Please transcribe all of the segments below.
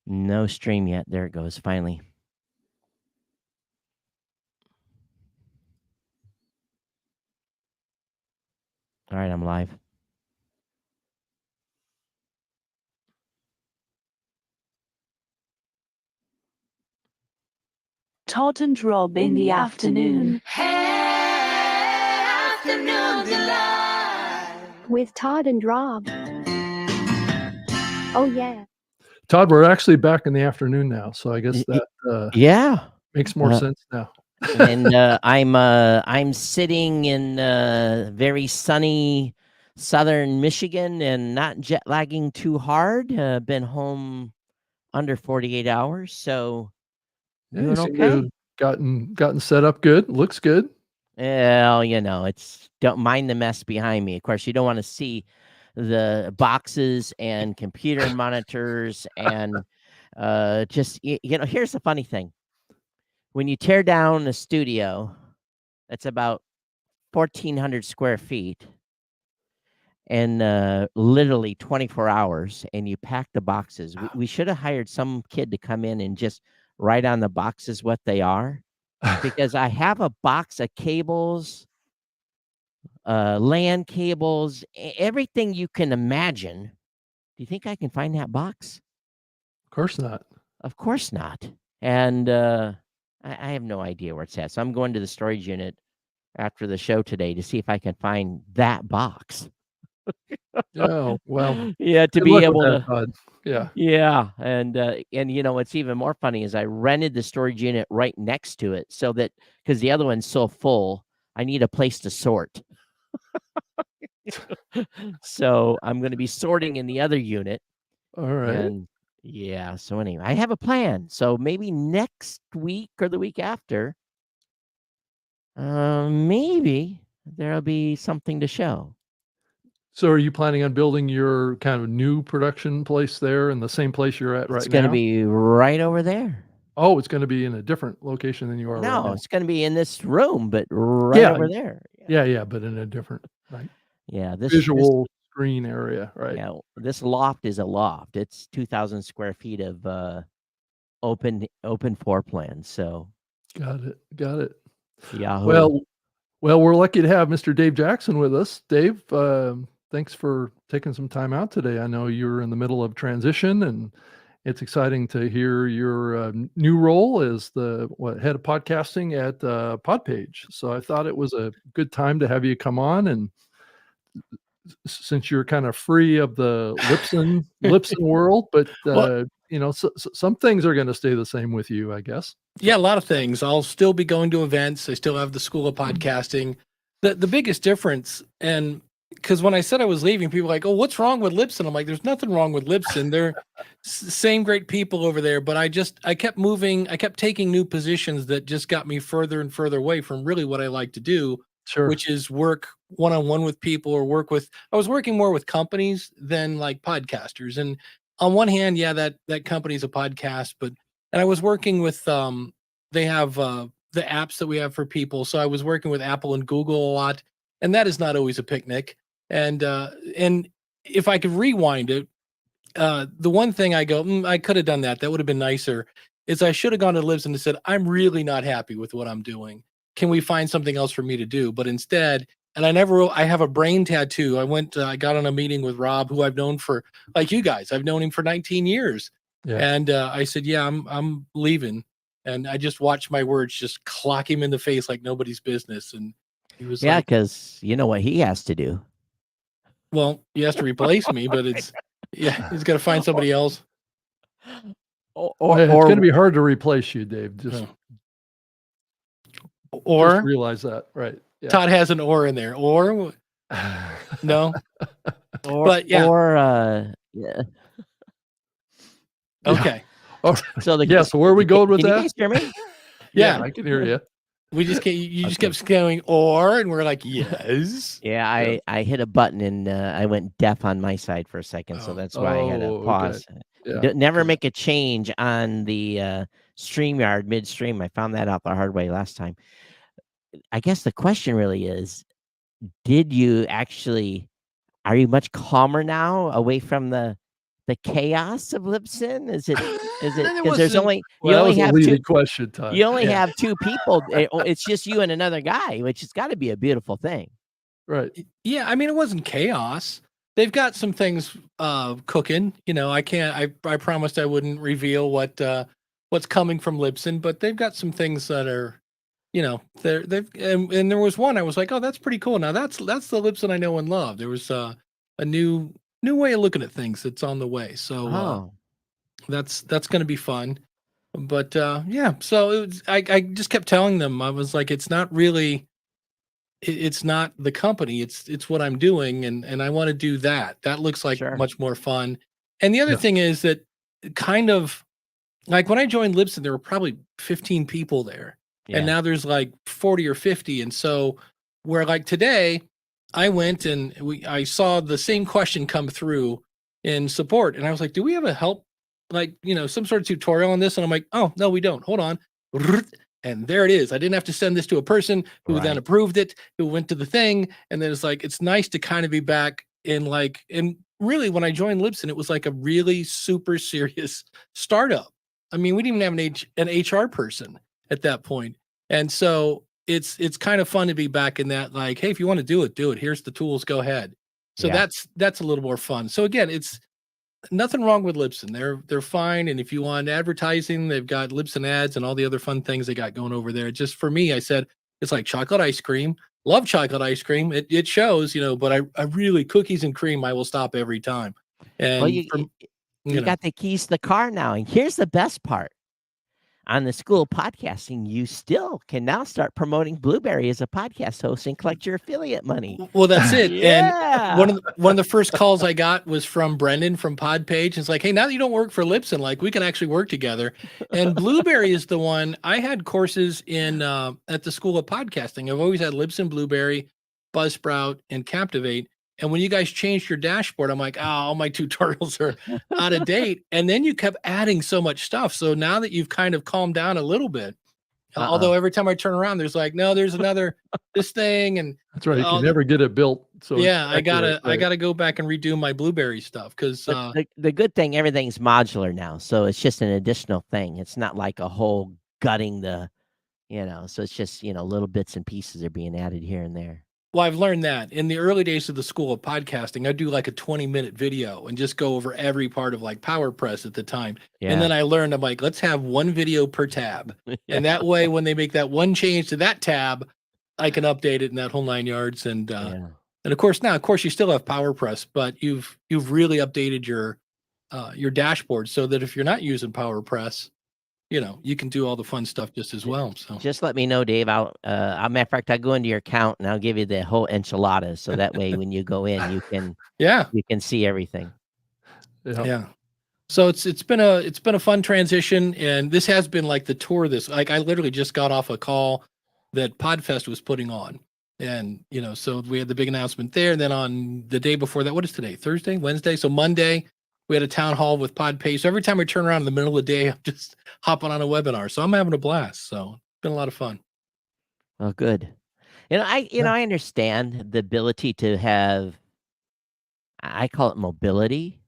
No stream yet. There it goes. Finally. All right, I'm live. Todd and Rob in the afternoon. Afternoon delight. With Todd and Rob. Oh, yeah. Todd, we're actually back in the afternoon now, so I guess that Yeah. makes more sense now. And I'm sitting in very sunny southern Michigan and not jet lagging too hard. Been home under 48 hours, so doing so okay. you've gotten set up good. Looks good. Well, it's don't mind the mess behind me. Of course, you don't want to see the boxes and computer monitors and just here's the funny thing. When you tear down a studio that's about 1,400 square feet and literally 24 hours, and you pack the boxes, we should have hired some kid to come in and just write on the boxes what they are, because I have a box of cables, LAN cables, everything you can imagine. Do you think I can find that box? Of course not. Of course not. And I have no idea where it's at. So I'm going to the storage unit after the show today to see if I can find that box. Oh, well. Yeah, to be able to. Todd. Yeah. Yeah, and what's even more funny is I rented the storage unit right next to it, so that because the other one's so full, I need a place to sort. So I'm going to be sorting in the other unit. All right. And yeah, so anyway, I have a plan. So maybe next week or the week after, maybe there'll be something to show. So are you planning on building your kind of new production place there in the same place you're at right now? It's going to be right over there. Oh, it's going to be in a different location than you are right now. No, it's going to be in this room, but right over there. Yeah, but in a different, right? Yeah, this visual screen area, right? Yeah, this loft is a loft. It's 2,000 square feet of open floor plan. So got it. Yeah. Well, we're lucky to have Mr. Dave Jackson with us. Dave, thanks for taking some time out today. I know you're in the middle of transition, and it's exciting to hear your new role as the head of podcasting at Podpage. So I thought it was a good time to have you come on, and since you're kind of free of the Libsyn world, but some things are going to stay the same with you, I guess. Yeah, a lot of things. I'll still be going to events. I still have the School of Podcasting. The biggest difference, and because when I said I was leaving, people were like, "Oh, what's wrong with Libsyn?" I'm like, "There's nothing wrong with Libsyn. They're same great people over there." But I kept moving. I kept taking new positions that just got me further and further away from really what I like to do, which is work one-on-one with people or I was working more with companies than like podcasters. And on one hand, yeah, that company's a podcast, and I was working with, they have the apps that we have for people. So I was working with Apple and Google a lot, and that is not always a picnic. And if I could rewind it, the one thing I go, I could have done that. That would have been nicer. Is I should have gone to Libsyn and said, I'm really not happy with what I'm doing. Can we find something else for me to do? But instead, and I have a brain tattoo. I got on a meeting with Rob, who I've known for, like you guys, I've known him for 19 years. Yeah. And I said, yeah, I'm leaving. And I just watched my words just clock him in the face like nobody's business. And he was like, because you know what he has to do. Well, he has to replace me, but he's got to find somebody else. Or it's going to be hard to replace you, Dave. Just realize that, right? Yeah. Todd has an "or" in there, or no, but yeah, yeah. Okay. So so where are we going with that? You guys hear me? Yeah, I can hear you. We just you just kept going "or," and we're like, yes. Yeah, I hit a button and I went deaf on my side for a second, so that's why I had to pause. Okay. Never make a change on the StreamYard midstream. I found that out the hard way last time. I guess the question really is, are you much calmer now away from the the chaos of Libsyn? Is it There because there's wasn't- only Well, you that only was a have two leading question, Todd. you only Yeah. have two people. It's just you and another guy, which has got to be a beautiful thing. Right. Yeah, I mean, it wasn't chaos. They've got some things cooking. You know, I can't. I promised I wouldn't reveal what's coming from Libsyn, but they've got some things that are, you know, they've and there was one I was like, oh, that's pretty cool. Now that's the Libsyn I know and love. There was a new way of looking at things that's on the way. So Oh, that's going to be fun. But yeah, so it was, I just kept telling them, I was like, it's not really it's not the company, it's what I'm doing, and I want to do that. That looks like Sure. much more fun. And the other Yeah. thing is that kind of like when I joined Libsyn, there were probably 15 people there. yeah. And now there's like 40 or 50. And so where like today, I went and I saw the same question come through in support. And I was like, do we have a help, like, you know, some sort of tutorial on this? And I'm like, oh, no, we don't. Hold on. And there it is. I didn't have to send this to a person who then Right. approved it, who went to the thing. And then it's like, it's nice to kind of be back in like, and really when I joined Libsyn, it was like a really super serious startup. I mean, we didn't even have an HR person at that point. And so it's kind of fun to be back in that, like, hey, if you want to do it, do it. Here's the tools, go ahead. So Yeah. that's a little more fun. So again, it's nothing wrong with Libsyn. They're fine. And if you want advertising, they've got Libsyn ads and all the other fun things they got going over there. Just for me, I said it's like chocolate ice cream. Love chocolate ice cream. It shows, you know, but I really cookies and cream I will stop every time. And Well, you know, got the keys to the car now, and here's the best part. On the School of Podcasting, you still can now start promoting Blueberry as a podcast host and collect your affiliate money. well, that's it. And Yeah. one of the first calls I got was from Brendan from Podpage. It's like, hey, now that you don't work for Libsyn, like we can actually work together. And Blueberry is the one I had courses in at the School of Podcasting. I've always had Libsyn, Blueberry, Buzzsprout, and Captivate. And when you guys changed your dashboard, I'm like, oh, all my tutorials are out of date. And then you kept adding so much stuff. So now that you've kind of calmed down a little bit, although every time I turn around, there's like, no, there's another this thing, and That's right. You all can the- never get it built. So yeah, I accurate, gotta go back and redo my Blueberry stuff because But the good thing, everything's modular now, so it's just an additional thing. It's not like a whole gutting the, so it's just, little bits and pieces are being added here and there. well, I've learned that in the early days of the School of Podcasting, I'd do like a 20-minute video and just go over every part of like PowerPress at the time. Yeah. And then I learned, I'm like, let's have one video per tab. And that way, when they make that one change to that tab, I can update it in that whole 9 yards. And of course, now, of course, you still have PowerPress, but you've really updated your dashboard so that if you're not using PowerPress, you can do all the fun stuff just as well. So Just let me know, Dave. Matter of fact, I'll go into your account and I'll give you the whole enchilada. So that way, when you go in, you can see everything. yeah. So it's been a fun transition, and this has been like the tour. Like I literally just got off a call that Podfest was putting on, and so we had the big announcement there. And then on the day before that, what is today? Thursday, Wednesday. So Monday, we had a town hall with PodPage. So every time I turn around in the middle of the day, I'm just hopping on a webinar. So I'm having a blast. So it's been a lot of fun. Oh, good. I understand the ability to have, I call it mobility,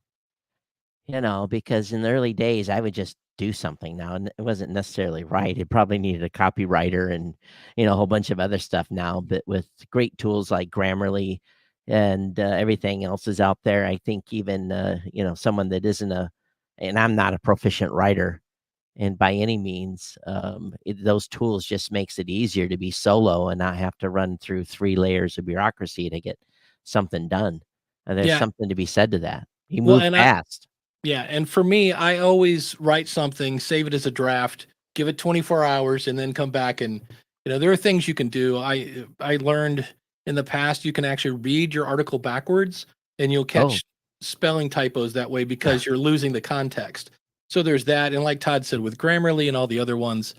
because in the early days I would just do something now and it wasn't necessarily right. It probably needed a copywriter and, a whole bunch of other stuff now, but with great tools like Grammarly and everything else is out there. I think even, someone that isn't and I'm not a proficient writer, and by any means, those tools just makes it easier to be solo and not have to run through 3 layers of bureaucracy to get something done. And there's Yeah. something to be said to that. You Well, move and fast. Yeah, and for me, I always write something, save it as a draft, give it 24 hours, and then come back and there are things you can do. I learned in the past you can actually read your article backwards, and you'll catch spelling typos that way because you're losing the context. So there's that, and like Todd said, with Grammarly and all the other ones,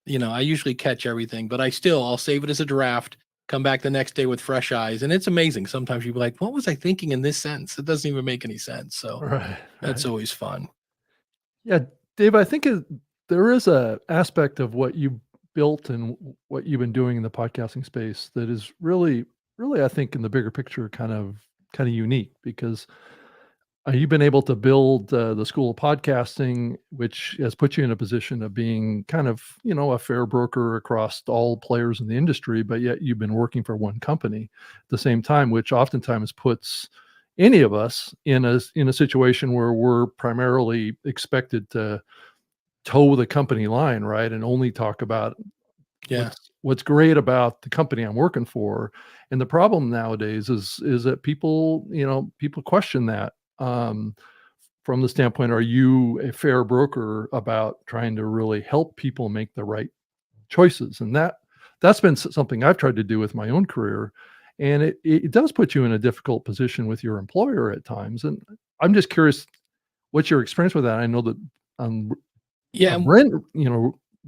I usually catch everything, but I'll save it as a draft, come back the next day with fresh eyes, and it's amazing. Sometimes you'll be like, "What was I thinking in this sentence? It doesn't even make any sense." So Right. that's always fun. Yeah, Dave, I think there is a aspect of what you built and what you've been doing in the podcasting space that is really, really, I think, in the bigger picture, kind of unique. Because you've been able to build the School of Podcasting, which has put you in a position of being kind of, a fair broker across all players in the industry, but yet you've been working for one company at the same time, which oftentimes puts any of us in a situation where we're primarily expected to toe the company line, right? And only talk about Yeah. what's great about the company I'm working for. And the problem nowadays is that people question that, from the standpoint, are you a fair broker about trying to really help people make the right choices? And that's been something I've tried to do with my own career. And it does put you in a difficult position with your employer at times. And I'm just curious, what's your experience with that? I know that Yeah.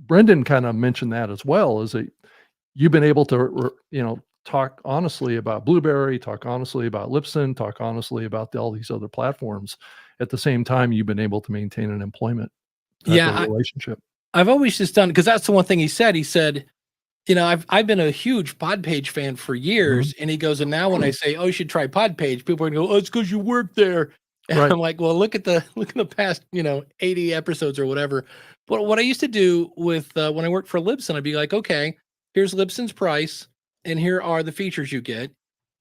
Brendan kind of mentioned that as well, is that you've been able to, talk honestly about Blueberry, talk honestly about Libsyn, talk honestly about all these other platforms. At the same time, you've been able to maintain an employment type of relationship. I've always just done, because that's the one thing he said. He said, I've been a huge Podpage fan for years. And he goes, and now when I say, oh, you should try Podpage, people are going to go, oh, it's because you work there. And Right. I'm like, well, look at the past, 80 episodes or whatever. But what I used to do with when I worked for Libsyn, I'd be like, okay, here's Libsyn's price, and here are the features you get.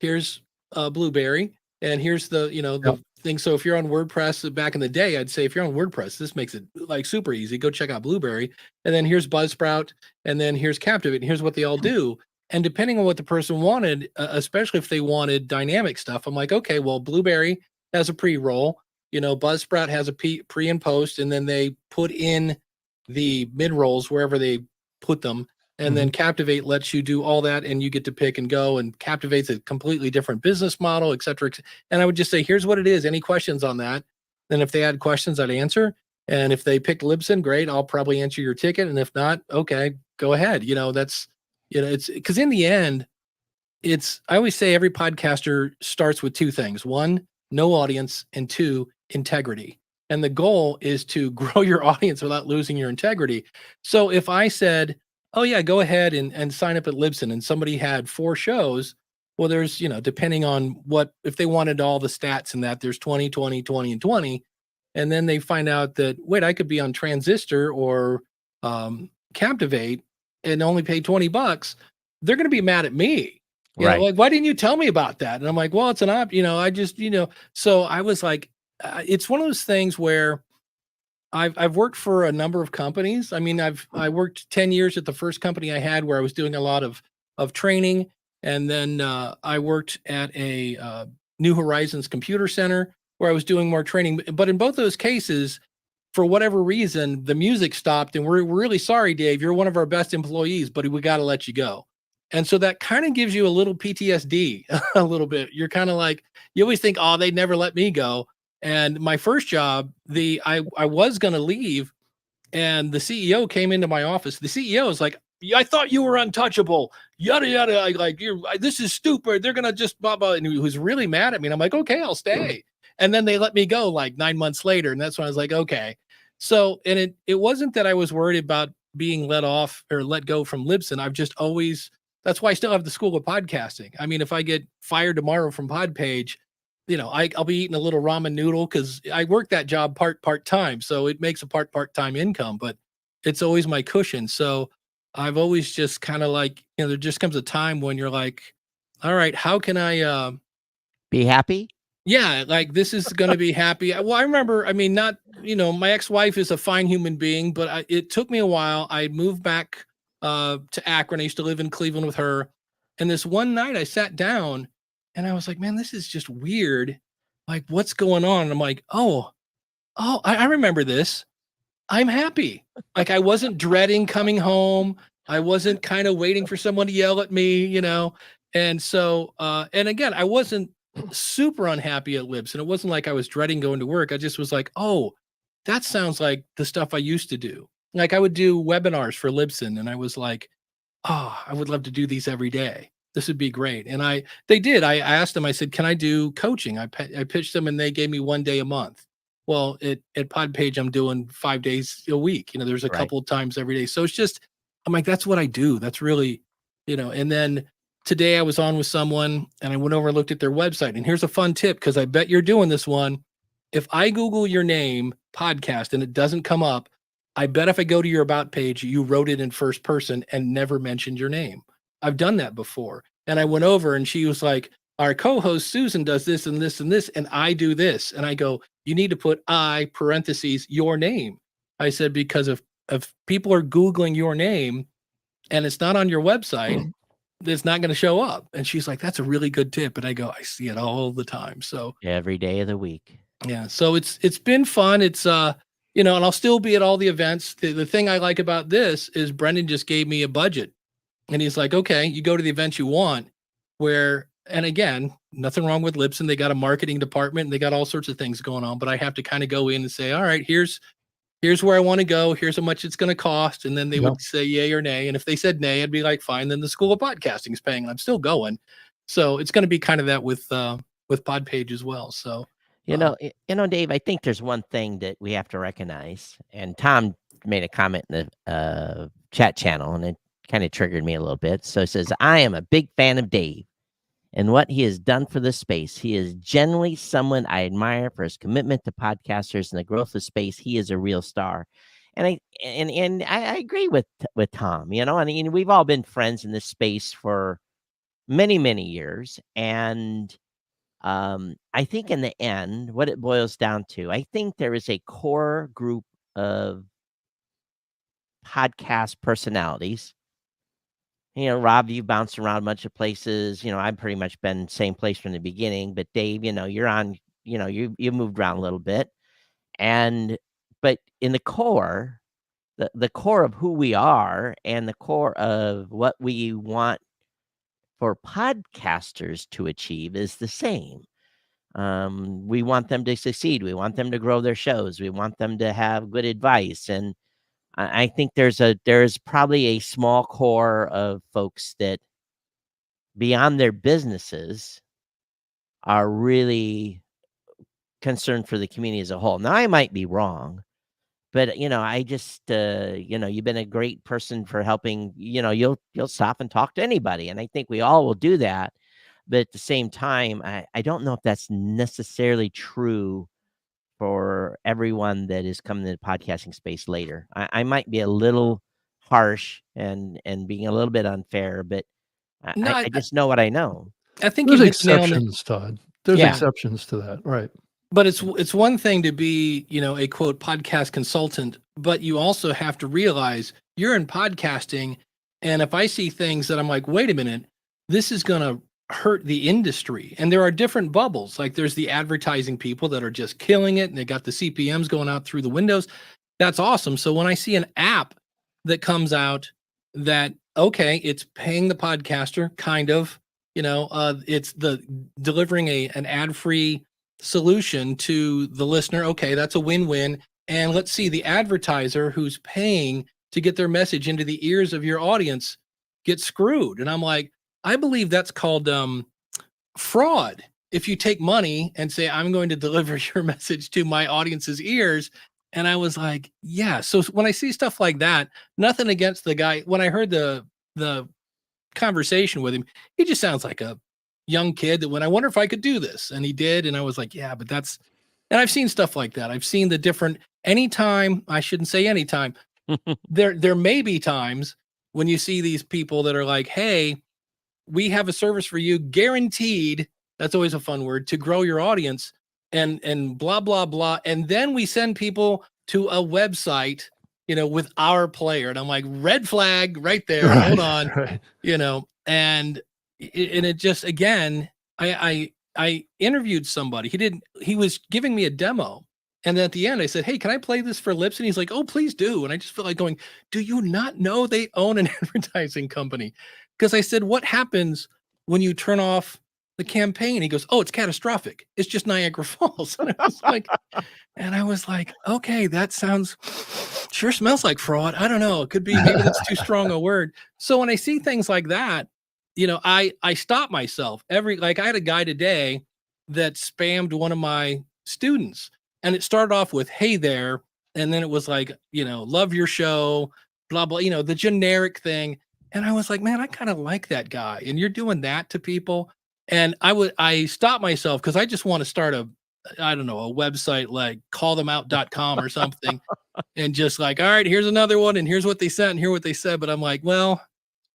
Here's Blueberry, and here's the the thing. So if you're on WordPress back in the day, I'd say if you're on WordPress, this makes it like super easy. Go check out Blueberry, and then here's Buzzsprout, and then here's Captivate, and here's what they all do. And depending on what the person wanted, especially if they wanted dynamic stuff, I'm like, okay, well, Blueberry has a pre-roll, Buzzsprout has a pre and post, and then they put in the mid rolls wherever they put them. And then Captivate lets you do all that, and you get to pick and go. And Captivate's a completely different business model, et cetera. And I would just say, here's what it is. Any questions on that? Then if they had questions, I'd answer. And if they picked Libsyn, great, I'll probably answer your ticket. And if not, okay, go ahead. That's, it's because in the end, I always say every podcaster starts with two things. One, no audience, and two, integrity. And the goal is to grow your audience without losing your integrity. So if I said, oh yeah, go ahead and sign up at Libsyn, and somebody had 4 shows, well, there's, depending on if they wanted all the stats and that, there's 20, 20, 20, and 20. And then they find out that, wait, I could be on Transistor or Captivate and only pay $20. They're going to be mad at me. Right. Like, why didn't you tell me about that? And I'm like, well, it's an op, I just, so I was like, it's one of those things where I've worked for a number of companies. I mean, I worked 10 years at the first company I had where I was doing a lot of training. And then I worked at a New Horizons Computer Center where I was doing more training. But in both those cases, for whatever reason, the music stopped, and we're really sorry, Dave, you're one of our best employees, but we got to let you go. And so that kind of gives you a little PTSD a little bit. You're kind of like, you always think, oh, they'd never let me go. And my first job, I was going to leave, and the CEO came into my office. The CEO is like, I thought you were untouchable, yada, yada. This is stupid. They're going to just blah, blah. And he was really mad at me. And I'm like, okay, I'll stay. And then they let me go like 9 months later. And that's when I was like, okay. So, and it wasn't that I was worried about being let off or let go from Libsyn. I've just always, that's why I still have the School of Podcasting. I mean, if I get fired tomorrow from Podpage, I'll be eating a little ramen noodle because I work that job part-time. So it makes a part-time income, but it's always my cushion. So I've always just kind of like, there just comes a time when you're like, all right, how can I be happy? Yeah, like this is going to be happy. Well, I remember, I mean, not, my ex-wife is a fine human being, but it took me a while. I moved back to Akron. I used to live in Cleveland with her. And this one night I sat down and I was like, man, this is just weird. Like, what's going on? And I'm like, I remember this. I'm happy. Like, I wasn't dreading coming home. I wasn't kind of waiting for someone to yell at me, And so, and again, I wasn't super unhappy at Libsyn. It wasn't like I was dreading going to work. I just was like, oh, that sounds like the stuff I used to do. Like, I would do webinars for Libsyn, and I was like, oh, I would love to do these every day. This would be great. And they did. I asked them, I said, can I do coaching? I pitched them, and they gave me 1 day a month. Well, at Podpage, I'm doing 5 days a week. There's a couple of times every day. So it's just, I'm like, that's what I do. That's really, and then today I was on with someone, and I went over and looked at their website. And here's a fun tip, because I bet you're doing this one. if I Google your name podcast and it doesn't come up, I bet if I go to your about page, you wrote it in first person and never mentioned your name. I've done that before. And I went over and she was like, our co-host Susan does this and this and this, and I do this. And I go, you need to put I parentheses your name. I said, because if people are Googling your name and it's not on your website, it's not going to show up. And she's like, that's a really good tip. And I go, I see it all the time. So Every day of the week. yeah, so it's been fun. It's you know, and I'll still be at all the events. The thing I like about this is Brendan just gave me a budget. And he's like, okay, you go to the events you want, where, and again, nothing wrong with Libsyn. They got a marketing department and they got all sorts of things going on, but I have to kind of go in and say, all right, here's where I want to go. Here's how much it's going to cost. And then they would say yay or nay. And if they said nay, I'd be like, fine, then the School of Podcasting is paying and I'm still going. So it's going to be kind of that with Podpage as well. So, You know, Dave, I think there's one thing that we have to recognize, and Tom made a comment in the chat channel, and it kind of triggered me a little bit. So it says, I am a big fan of Dave and what he has done for the space. He is generally someone I admire for his commitment to podcasters and the growth of space. He is a real star. And I agree with Tom, you know, and we've all been friends in this space for many, many years. And I think in the end, what it boils down to, I think there is a core group of podcast personalities. You know, Rob, you bounced around a bunch of places. You know, I've pretty much been same place from the beginning. But Dave, you know, you're on. You know, you moved around a little bit, but in the core, the core of who we are and the core of what we want for podcasters to achieve is the same. We want them to succeed. We want them to grow their shows. We want them to have good advice. And I think there's probably a small core of folks that beyond their businesses are really concerned for the community as a whole. Now, I might be wrong, but you know, I just you know, you've been a great person for helping. You know, you'll stop and talk to anybody, and I think we all will do that. But at the same time, I don't know if that's necessarily true for everyone that is coming to the podcasting space later. I might be a little harsh and being a little bit unfair, but No, I just know what I know. I think There's you hit the nail on the- exceptions, Todd. There's Yeah. exceptions to that, right? But it's one thing to be, you know, a quote podcast consultant, but you also have to realize you're in podcasting. And if I see things that I'm like, wait a minute, this is going to hurt the industry. And there are different bubbles. Like there's the advertising people that are just killing it and they got the CPMs going out through the windows. That's awesome. So when I see an app that comes out that, okay, it's paying the podcaster kind of, you know, it's the delivering an ad-free solution to the listener. Okay, that's a win-win. And let's see, the advertiser who's paying to get their message into the ears of your audience get screwed. And I'm like, I believe that's called fraud. If you take money and say, I'm going to deliver your message to my audience's ears. And I was like, yeah. So when I see stuff like that, nothing against the guy. When I heard the conversation with him, he just sounds like a young kid that I wonder if I could do this. And he did. And I was like, yeah, but that's, and I've seen stuff like that. I've seen the different, anytime, I shouldn't say anytime, there may be times when you see these people that are like, hey, we have a service for you guaranteed. That's always a fun word, to grow your audience and blah, blah, blah. And then we send people to a website, you know, with our player. And I'm like, red flag right there. Right, Hold on. right. You know, and it just, again, I interviewed somebody. He was giving me a demo. And at the end I said, hey, can I play this for Libsyn? And he's like, oh, please do. And I just felt like going, do you not know they own an advertising company? Because I said, what happens when you turn off the campaign? He goes, oh, it's catastrophic. It's just Niagara Falls. And I was like, okay, that sounds, sure smells like fraud. I don't know. It could be, maybe that's too strong a word. So when I see things like that, you know, I stop myself like I had a guy today that spammed one of my students, and it started off with, hey there. And then it was like, you know, love your show, blah, blah, you know, the generic thing. And I was like, man, I kind of like that guy. And you're doing that to people. And I stopped myself because I just want to start I don't know, a website like callthemout.com or something, and just like, all right, here's another one, and here's what they said, and here's what they said. But I'm like, well,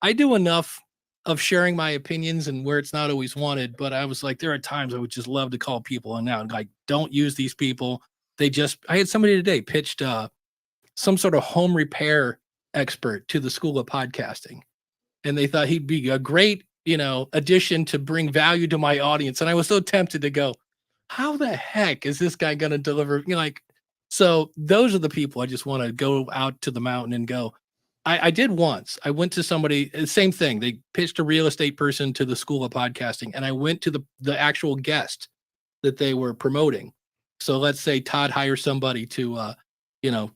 I do enough of sharing my opinions and where it's not always wanted. But I was like, there are times I would just love to call people and now like, don't use these people. I had somebody today pitched some sort of home repair expert to the School of Podcasting, and they thought he'd be a great, addition to bring value to my audience. And I was so tempted to go, how the heck is this guy going to deliver? So those are the people I just want to go out to the mountain and go. I did once. I went to somebody, same thing. They pitched a real estate person to the School of Podcasting, and I went to the actual guest that they were promoting. So let's say Todd hires somebody to,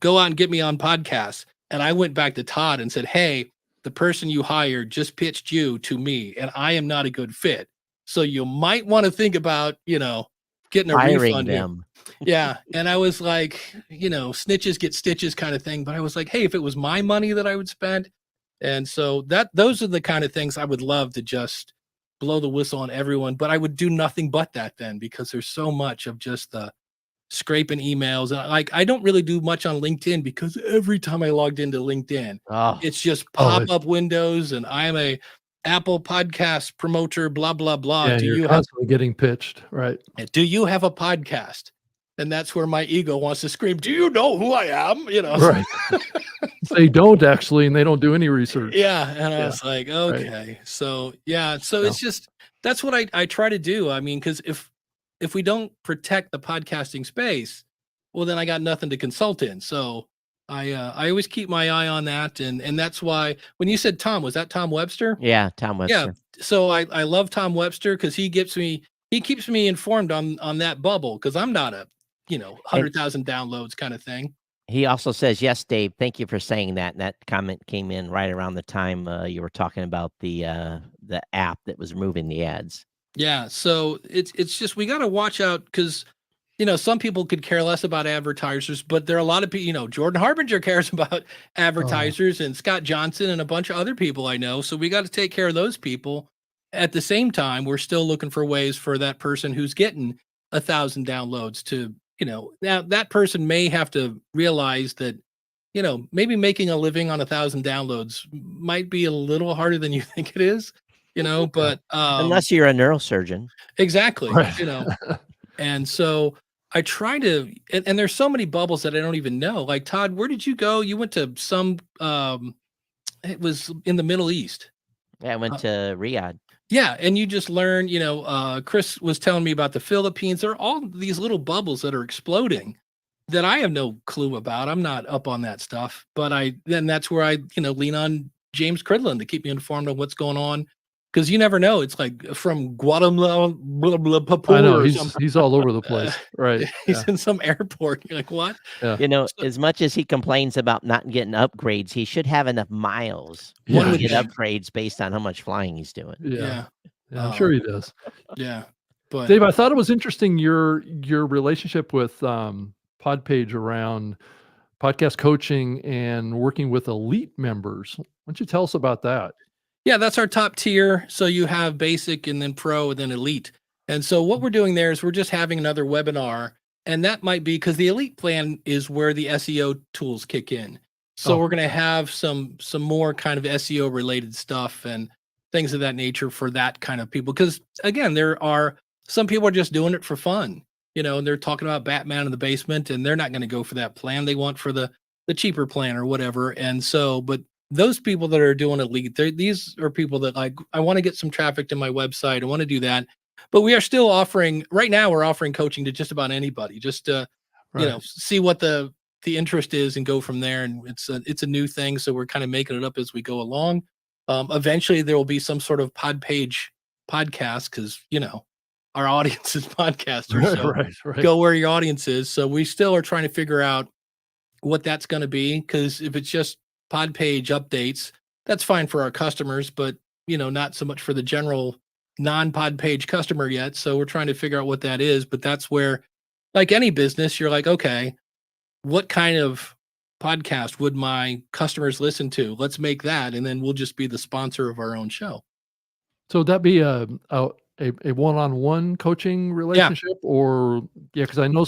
go out and get me on podcasts. And I went back to Todd and said, hey, the person you hired just pitched you to me, and I am not a good fit. So you might want to think about, getting a Hiring refund here. them. Yeah. And I was like, snitches get stitches kind of thing. But I was like, hey, if it was my money that I would spend. And so those are the kind of things I would love to just blow the whistle on everyone. But I would do nothing but that then, because there's so much of just the scraping emails. And I don't really do much on LinkedIn, because every time I logged into LinkedIn, Oh, it's just pop-up windows, and I'm a Apple podcast promoter, blah, blah, blah. Yeah, you're constantly getting pitched, right? Do you have a podcast? And that's where my ego wants to scream, do you know who I am? Right. They don't actually, and they don't do any research. Yeah. And I was like, okay. Right. So, yeah. So it's just, that's what I try to do. I mean, because if we don't protect the podcasting space, well, then I got nothing to consult in. So I always keep my eye on that. And that's why when you said Tom, was that Tom Webster? yeah, Tom Webster. Yeah. So I love Tom Webster, because he keeps me informed on that bubble, because I'm not a 100,000 downloads kind of thing. He also says, yes, Dave, thank you for saying that. And that comment came in right around the time you were talking about the app that was removing the ads. Yeah. So it's just, we got to watch out, because, some people could care less about advertisers, but there are a lot of people, Jordan Harbinger cares about advertisers, and Scott Johnson and a bunch of other people I know. So we got to take care of those people. At the same time, we're still looking for ways for that person who's getting 1,000 downloads to, now that person may have to realize that, maybe making a living on 1,000 downloads might be a little harder than you think it is, but unless you're a neurosurgeon. Exactly. Right. And so I try to, and there's so many bubbles that I don't even know. Like, Todd, where did you go? You went to some, it was in the Middle East. Yeah, I went to Riyadh. Yeah. And you just learn, Chris was telling me about the Philippines. There are all these little bubbles that are exploding that I have no clue about. I'm not up on that stuff, but then that's where I, lean on James Cridland to keep me informed of what's going on. Because you never know. It's like from Guatemala, blah, blah, Papua. I know he's all over the place, right? He's in some airport. You're like, what? Yeah. As much as he complains about not getting upgrades, he should have enough miles Yeah. to get upgrades based on how much flying he's doing. Yeah. I'm sure he does. Yeah. But Dave, I thought it was interesting your relationship with Podpage around podcast coaching and working with elite members. Why don't you tell us about that? yeah, that's our top tier. So you have basic, and then pro, and then elite. And so what we're doing there is we're just having another webinar, and that might be because the elite plan is where the SEO tools kick in. So we're going to have some more kind of SEO related stuff and things of that nature for that kind of people. Because again, there are some people are just doing it for fun, and they're talking about Batman in the basement, and they're not going to go for that plan. They want for the cheaper plan or whatever. And so, but those people that are doing elite, these are people that like, I want to get some traffic to my website. I want to do that. But we are still offering, right now we're offering coaching to just about anybody, just to, see what the interest is and go from there. And it's a new thing. So we're kind of making it up as we go along. Eventually there will be some sort of Podpage podcast, because, our audience is podcasters. So Right. go where your audience is. So we still are trying to figure out what that's going to be. Because if it's just Podpage updates, that's fine for our customers, but not so much for the general non-Podpage customer yet. So we're trying to figure out what that is. But that's where, like any business, you're like, okay, what kind of podcast would my customers listen to? Let's make that, and then we'll just be the sponsor of our own show. So would that be a one-on-one coaching relationship, or because I know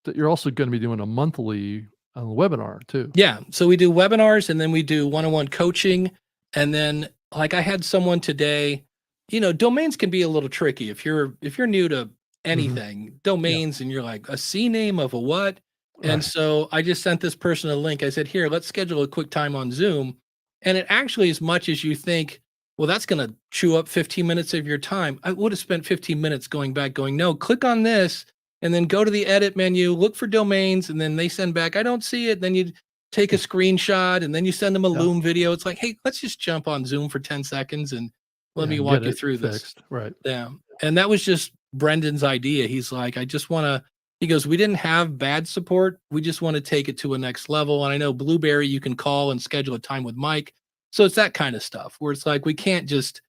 that you're also going to be doing a monthly webinar too. Yeah. So we do webinars, and then we do one-on-one coaching. And then like I had someone today, domains can be a little tricky if you're new to anything, domains, and you're like a C name of a what. And Right. so I just sent this person a link. I said, here, let's schedule a quick time on Zoom. And it actually, as much as you think, well, that's going to chew up 15 minutes of your time, I would have spent 15 minutes going back, going, no, click on this, and then go to the edit menu, look for domains, and then they send back, I don't see it. Then you take a screenshot, and then you send them a Yeah. Loom video. It's like, hey, let's just jump on Zoom for 10 seconds and let me and walk get you it through this. fixed. Right. Yeah. And that was just Brendan's idea. He's like, I just want to, he goes, we didn't have bad support. We just want to take it to a next level. And I know Blueberry, you can call and schedule a time with Mike. So it's that kind of stuff where it's like, we can't just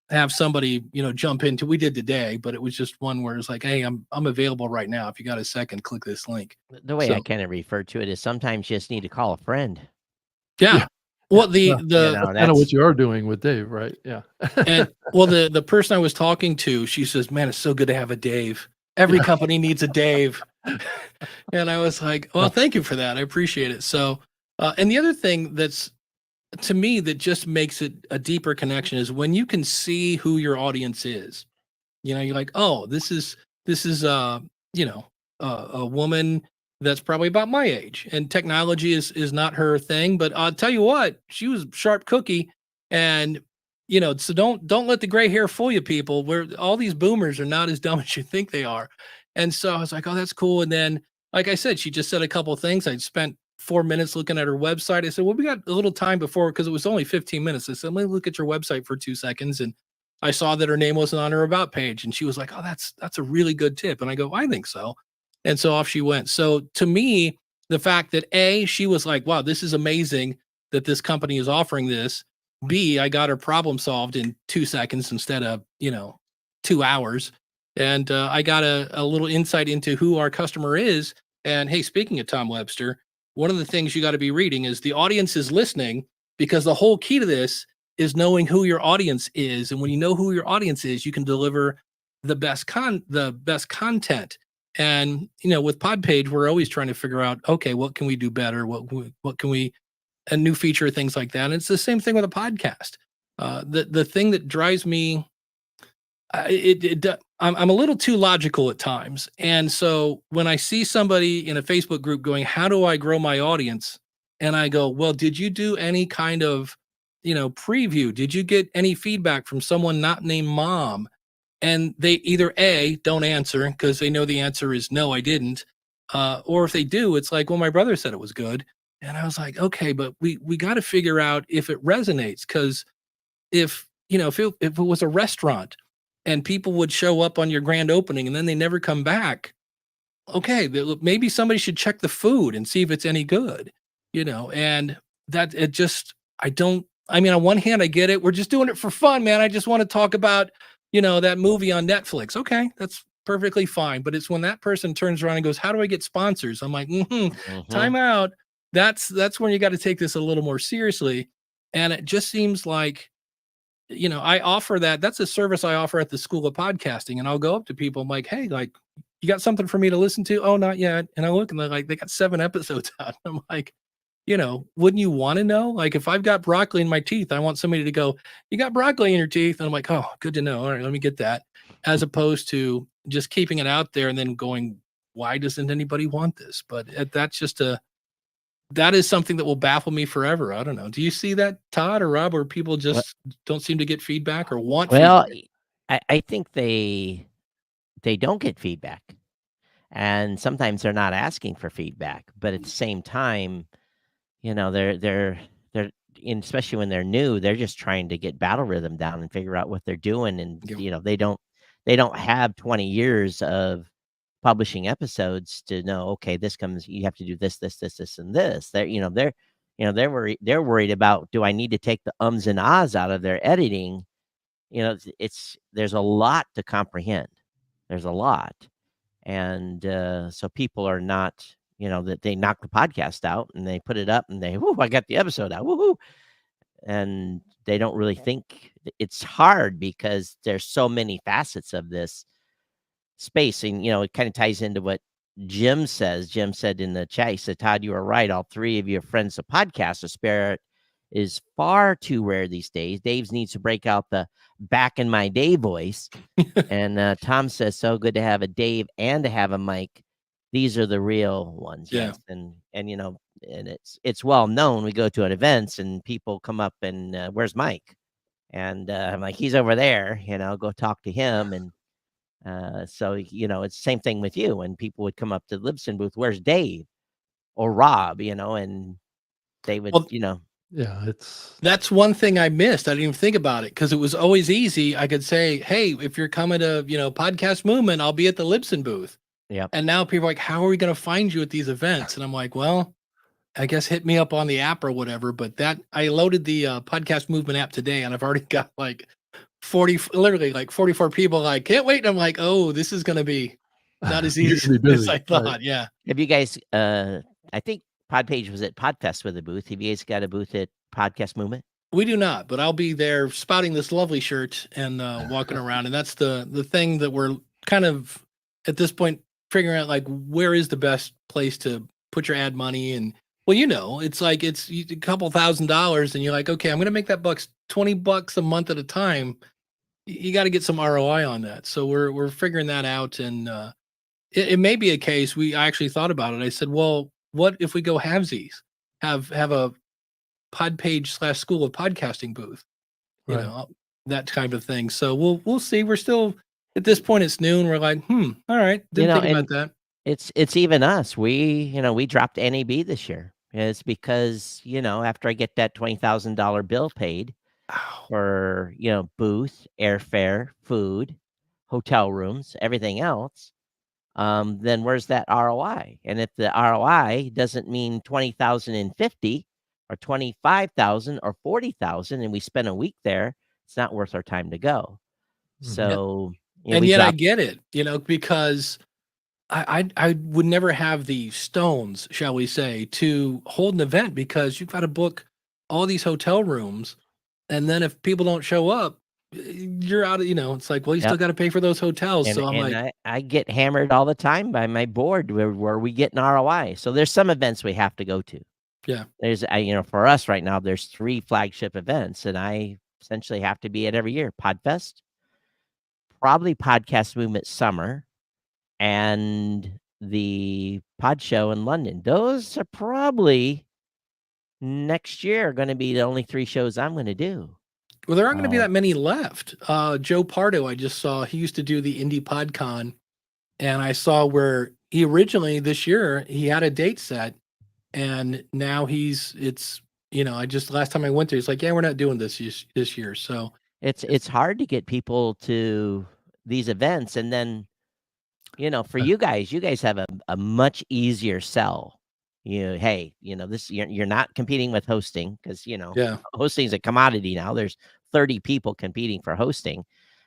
have somebody, jump into, we did today, but it was just one where it's like, hey, I'm available right now. If you got a second, click this link. The way I So- kind of refer to it is sometimes you just need to call a friend. Yeah. Yeah. Well, Yeah. the Kind of that's- what you are doing with Dave, right? Yeah. and well, the person I was talking to, she says, man, it's so good to have a Dave. Every company needs a Dave. And I was like, well, thank you for that. I appreciate it. So, and the other thing that's to me that just makes it a deeper connection is when you can see who your audience is. You're like, oh, this is a woman that's probably about my age, and technology is not her thing. But I'll tell you what, she was a sharp cookie, and so don't let the gray hair fool you, people. Where all these boomers are not as dumb as you think they are. And so I was like, oh, that's cool. And then, like I said, she just said a couple of things. I spent 4 minutes looking at her website. I said, well, we got a little time before, because it was only 15 minutes. I said, let me look at your website for 2 seconds. And I saw that her name wasn't on her about page. And she was like, oh, that's a really good tip. And I go, I think so. And so off she went. So to me, the fact that she was like, wow, this is amazing that this company is offering this. B, I got her problem solved in 2 seconds instead of, 2 hours. And I got a little insight into who our customer is. And hey, speaking of Tom Webster, one of the things you got to be reading is the audience is listening, because the whole key to this is knowing who your audience is. And when you know who your audience is, you can deliver the best content. And, with PodPage, we're always trying to figure out, okay, what can we do better? What can we, a new feature, things like that. And it's the same thing with a podcast. The thing that drives me, I'm a little too logical at times. And so when I see somebody in a Facebook group going, how do I grow my audience? And I go, well, did you do any kind of, preview? Did you get any feedback from someone not named Mom? And they either don't answer because they know the answer is no, I didn't. Or if they do, it's like, well, my brother said it was good. And I was like, okay, but we got to figure out if it resonates. Because if it was a restaurant and people would show up on your grand opening and then they never come back, okay, maybe somebody should check the food and see if it's any good, and that it just, on one hand, I get it. We're just doing it for fun, man. I just want to talk about, that movie on Netflix. Okay, that's perfectly fine. But it's when that person turns around and goes, how do I get sponsors? I'm like, time out. That's when you got to take this a little more seriously. And it just seems like, I offer that. That's a service I offer at the School of Podcasting. And I'll go up to people. I'm like, hey, like, you got something for me to listen to? Oh, not yet. And I look and they're like, they got 7 episodes out. I'm like, wouldn't you want to know? Like, if I've got broccoli in my teeth, I want somebody to go, you got broccoli in your teeth. And I'm like, oh, good to know. All right, let me get that. As opposed to just keeping it out there and then going, why doesn't anybody want this? But that's just that is something that will baffle me forever. I don't know. Do you see that, Todd or Rob, where people just don't seem to get feedback or want Well, feedback? I think they don't get feedback, and sometimes they're not asking for feedback. But at the same time, they're and especially when they're new, they're just trying to get battle rhythm down and figure out what they're doing. And Yeah. they don't have 20 years of publishing episodes to know, okay, this comes, you have to do this, and this. They're worried about, do I need to take the ums and ahs out of their editing? There's a lot to comprehend. There's a lot. And so people are not, that they knock the podcast out and they put it up and they, whoo, I got the episode out. Woohoo. and they don't really think. It's hard because there's so many facets of this space, and it kind of ties into what Jim says. Jim said in the chat, he said, Todd, you were right. All three of you are friends of podcasts. The spirit is far too rare these days. Dave needs to break out the back in my day voice. And Tom says, so good to have a Dave and to have a Mike. These are the real ones. Yeah. Yes. And and it's well known. We go to an events and people come up and where's Mike? And I'm like, he's over there, go talk to him. And so, it's the same thing with you. When people would come up to the Libsyn booth, where's Dave or Rob, and they would, Well, Yeah, it's That's one thing I missed. I didn't even think about it because it was always easy. I could say, hey, if you're coming to, Podcast Movement, I'll be at the Libsyn booth. Yep. And now people are like, how are we going to find you at these events? And I'm like, well, I guess hit me up on the app or whatever. But I loaded the Podcast Movement app today and I've already got like 44 people like, can't wait. And I'm like, oh, this is going to be not as You're easy gonna be as busy, I right. thought. Yeah. Have you guys, I think Podpage was at Podfest with a booth. Have you guys got a booth at Podcast Movement? We do not, but I'll be there spouting this lovely shirt and walking around. And that's the thing that we're kind of at this point figuring out, like, where is the best place to put your ad money? And well, it's like it's a couple $1,000 and you're like, okay, I'm going to make that $20 a month at a time. You got to get some ROI on that. So we're figuring that out. And it may be a case. I actually thought about it. I said, well, what if we go halvesies? Have a Podpage / School of Podcasting booth, Right. that type of thing. So we'll see. We're still at this point. It's noon. We're like, all right. Didn't think about that. It's even us. We dropped NAB this year. It's because, after I get that $20,000 bill paid Ow. for, booth, airfare, food, hotel rooms, everything else, then where's that ROI? And if the ROI doesn't mean 20,050 or 25,000 or 40,000, and we spend a week there, it's not worth our time to go. Mhm. So, And we yet I dropped- get it, because I would never have the stones, shall we say, to hold an event because you've got to book all these hotel rooms. And then if people don't show up, you're out of, it's like, well, you still Yep. got to pay for those hotels. and, So I'm and like, I get hammered all the time by my board where we get an ROI. So there's some events we have to go to. Yeah. There's, for us right now, there's 3 flagship events, and I essentially have to be at every year. Podfest, probably Podcast Movement Summer, and the Pod Show in London. Those are probably next year going to be the only 3 shows I'm going to do. well, there aren't going to be Oh. that many left. Joe Pardo, I just saw, he used to do the Indie PodCon, and I saw where he originally this year he had a date set, and now last time I went there, he's like, yeah, we're not doing this year. So It's hard to get people to these events, and then for you guys have a much easier sell. Hey, this you're not competing with hosting because yeah, hosting is a commodity now. There's 30 people competing for hosting,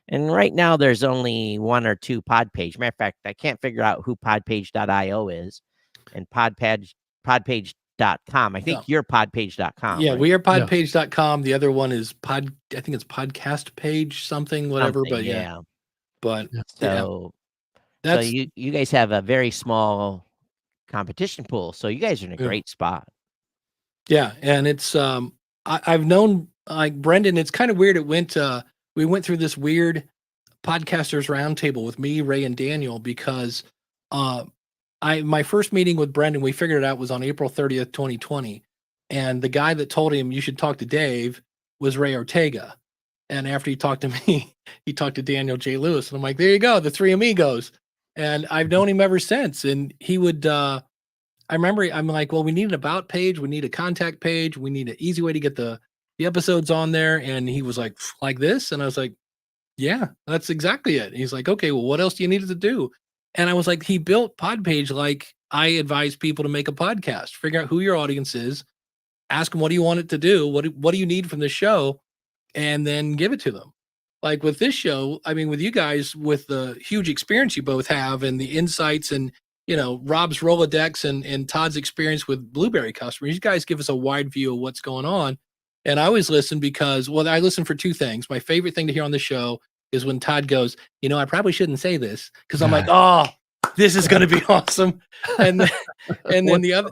and right now there's only 1 or 2 Podpage. Matter of fact, I can't figure out who Podpage.io is, and Podpage.com. I think you're Podpage.com. yeah, right? we are podpage.com. The other one is I think it's podcast page something, whatever. Something, But yeah, but Yeah. So that's you guys have a very small competition pool, so you guys are in a Yeah. great spot. yeah, and it's I've known like Brendan. It's kind of weird. We went through this weird podcasters roundtable with me, Ray, and Daniel because my first meeting with Brendan, we figured it out, was on April 30th, 2020. And the guy that told him you should talk to Dave was Ray Ortega. And after he talked to me, he talked to Daniel J. Lewis. And I'm like, there you go, the 3 amigos. And I've known him ever since. And he would, I remember I'm like, well, we need an about page. We need a contact page. We need an easy way to get the episodes on there. And he was like this. And I was like, yeah, that's exactly it. And he's like, okay, well, what else do you need it to do? And I was like, he built Podpage like I advise people to make a podcast. Figure out who your audience is, ask them what do you want it to do, what do you need from the show, and then give it to them. Like with this show, I mean, with you guys, with the huge experience you both have and the insights and Rob's Rolodex and Todd's experience with Blueberry customers, you guys give us a wide view of what's going on. And I always listen because, well, I listen for two things. My favorite thing to hear on the show is when Todd goes, I probably shouldn't say this, because I'm like, oh, this is going to be awesome. And then, the other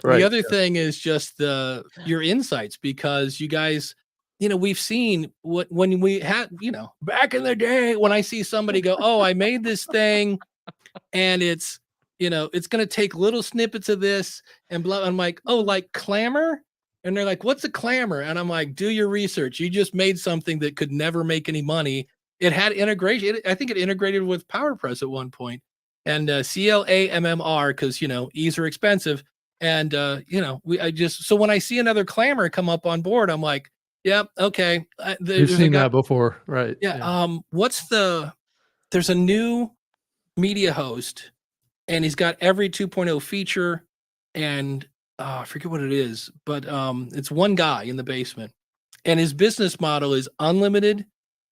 Right. thing is just your insights, because you guys, we've seen when we had, back in the day, when I see somebody go, oh, I made this thing and it's, it's going to take little snippets of this and blah. I'm like, oh, like Clamor. And they're like, what's a Clamor? And I'm like, do your research. You just made something that could never make any money. It had integration. I think it integrated with PowerPress at one point. And CLAMMR, because, E's are expensive. And, so when I see another Clamor come up on board, I'm like, yep, okay. You've seen that before, right? Yeah. There's a new media host, and he's got every 2.0 feature, and I forget what it is, but it's one guy in the basement, and his business model is unlimited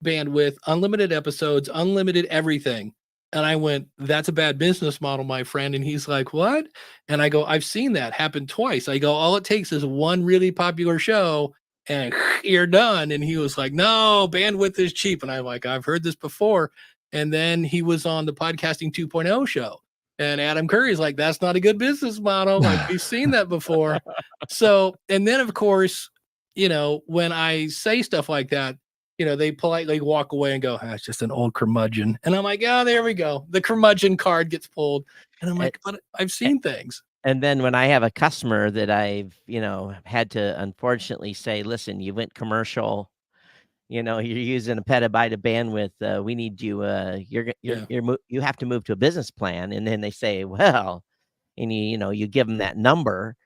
bandwidth, unlimited episodes, unlimited everything. And I went, that's a bad business model, my friend. And he's like, what? And I go, I've seen that happen twice. I go, all it takes is one really popular show and you're done. And he was like, no, bandwidth is cheap. And I'm like, I've heard this before. And then he was on the Podcasting 2.0 show. And Adam Curry's like, that's not a good business model. Like, we've seen that before. So, and then of course, when I say stuff like that, they politely walk away and go, it's just an old curmudgeon. And I'm like, oh, there we go. The curmudgeon card gets pulled. And I'm like, but I've seen things. And then when I have a customer that I've, had to unfortunately say, listen, you went commercial, you're using a petabyte of bandwidth. We need you, you have to move to a business plan. And then they say, well, and you give them that number,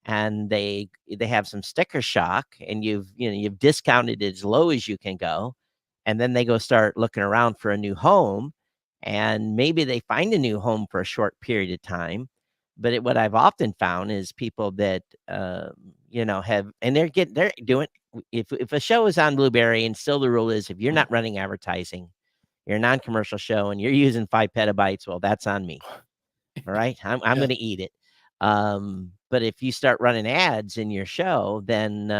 and they have some sticker shock, and you've discounted it as low as you can go. And then they go start looking around for a new home, and maybe they find a new home for a short period of time. But what I've often found is people that, have, and they're doing, if a show is on Blueberry, and still the rule is, if you're not running advertising, you're a non-commercial show and you're using 5 petabytes, well, that's on me. All right. I'm going to eat it. But if you start running ads in your show, then,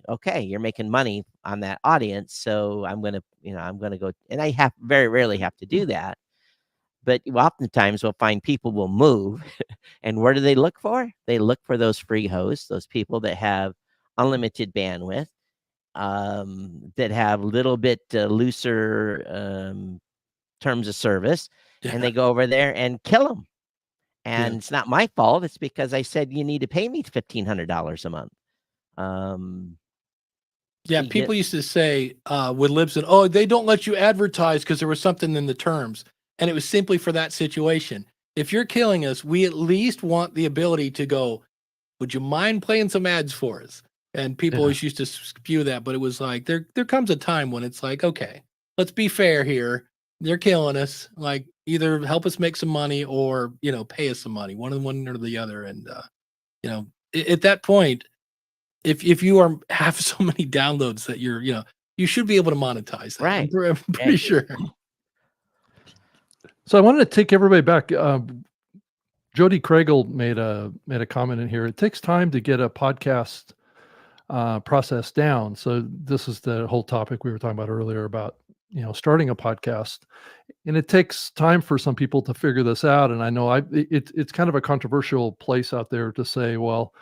okay, you're making money on that audience. So I'm going to go, and I very rarely have to do that. But oftentimes we'll find people will move. And where do they look for? They look for those free hosts, those people that have unlimited bandwidth, that have a little bit looser terms of service. Yeah. And they go over there and kill them. And it's not my fault. It's because I said, you need to pay me $1,500 a month. People used to say with Libsyn, oh, they don't let you advertise because there was something in the terms. And it was simply for that situation. If you're killing us, we at least want the ability to go, would you mind playing some ads for us? And people always used to spew that. But it was like, there comes a time when it's like, okay, let's be fair here. They're killing us. Like, either help us make some money or, pay us some money, one or the other. And, at that point, if you have so many downloads that you should be able to monetize that. Right. I'm pretty sure. So I wanted to take everybody back. Jody Craigle made a comment in here. It takes time to get a podcast process down. So this is the whole topic we were talking about earlier about, starting a podcast, and it takes time for some people to figure this out. And I know it's kind of a controversial place out there to say, well,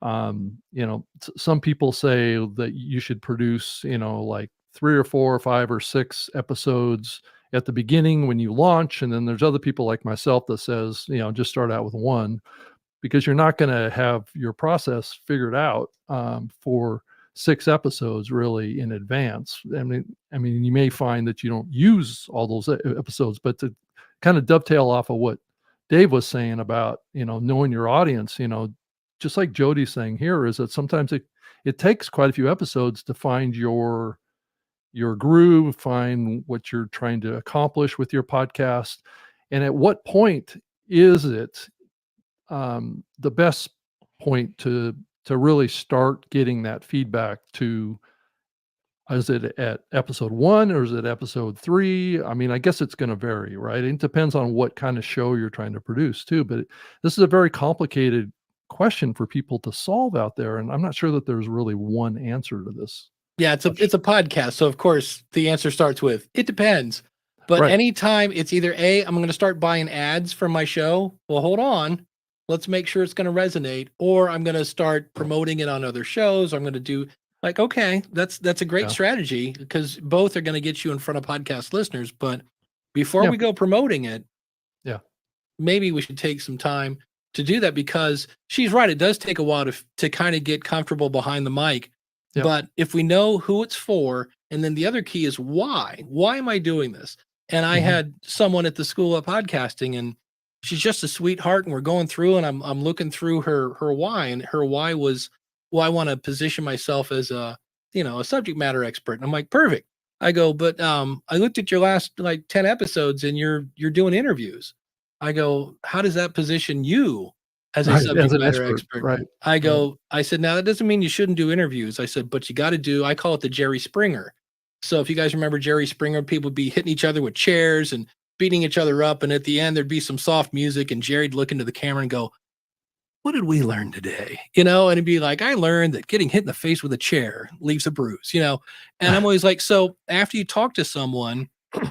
some people say that you should produce, like 3 or 4 or 5 or 6 episodes at the beginning when you launch. And then there's other people like myself that says, just start out with 1, because you're not going to have your process figured out for 6 episodes really in advance. I mean, you may find that you don't use all those episodes, but to kind of dovetail off of what Dave was saying about, knowing your audience, just like Jody's saying here, is that sometimes it takes quite a few episodes to find your groove, find what you're trying to accomplish with your podcast. And at what point is it the best point to really start getting that feedback to? Is it at episode 1 or is it episode 3? I mean, I guess it's going to vary, right? It depends on what kind of show you're trying to produce too, but this is a very complicated question for people to solve out there, and I'm not sure that there's really one answer to this. Yeah, it's a podcast. So of course the answer starts with it depends. But Right. anytime it's either A, I'm gonna start buying ads from my show. Well, hold on. Let's make sure it's gonna resonate, or I'm gonna start promoting it on other shows. I'm gonna do like, okay, that's a great Yeah. strategy because both are gonna get you in front of podcast listeners. But before Yeah. we go promoting it, Yeah. maybe we should take some time to do that because she's right. It does take a while to kind of get comfortable behind the mic. Yep. But if we know who it's for, and then the other key is why? Why am I doing this? And I Mhm. had someone at the School of Podcasting, and she's just a sweetheart. And we're going through, and I'm looking through her why, and her why was, well, I want to position myself as a a subject matter expert. And I'm like, perfect. I go, but I looked at your last like 10 episodes, and you're doing interviews. I go, how does that position you as a Right, subject as an matter expert, expert? right. I go, I said, now that doesn't mean you shouldn't do interviews. I said, but you got to do, I call it the Jerry Springer. So if you guys remember Jerry Springer, people would be hitting each other with chairs and beating each other up. And at the end, there'd be some soft music, and Jerry'd look into the camera and go, what did we learn today? And it'd be like, I learned that getting hit in the face with a chair leaves a bruise, and I'm always like, so after you talk to someone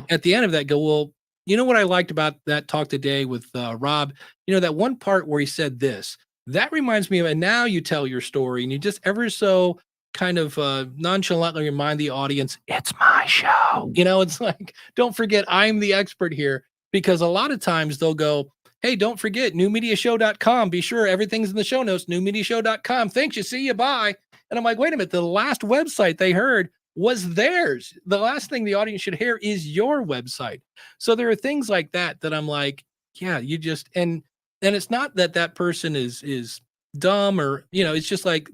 at the end of that, go, well, you know what I liked about that talk today with Rob, that one part where he said this, that reminds me of, and now you tell your story and you just ever so kind of nonchalantly remind the audience, it's my show. It's like, don't forget, I'm the expert here, because a lot of times they'll go, hey, don't forget newmediashow.com. Be sure everything's in the show notes, newmediashow.com. Thanks. You see you. Bye. And I'm like, wait a minute. The last website they heard was theirs. The last thing the audience should hear is your website. So there are things like that that I'm like, yeah, you just, and it's not that that person is dumb or, it's just like,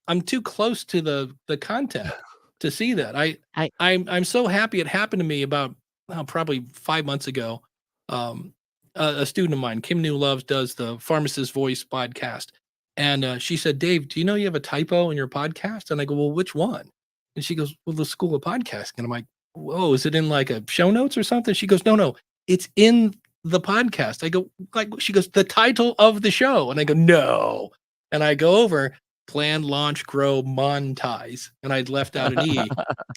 I'm too close to the content to see that. I'm so happy it happened to me about probably 5 months ago. A student of mine, Kim New Loves, does the Pharmacist Voice podcast. And she said, Dave, do you know you have a typo in your podcast? And I go, well, which one? And she goes, well, the School of Podcasting. And I'm like, whoa, is it in like a show notes or something? She goes, no, it's in the podcast. I go, like, she goes, the title of the show. And I go, no. And I go over, plan, launch, grow, monetize. And I'd left out an E.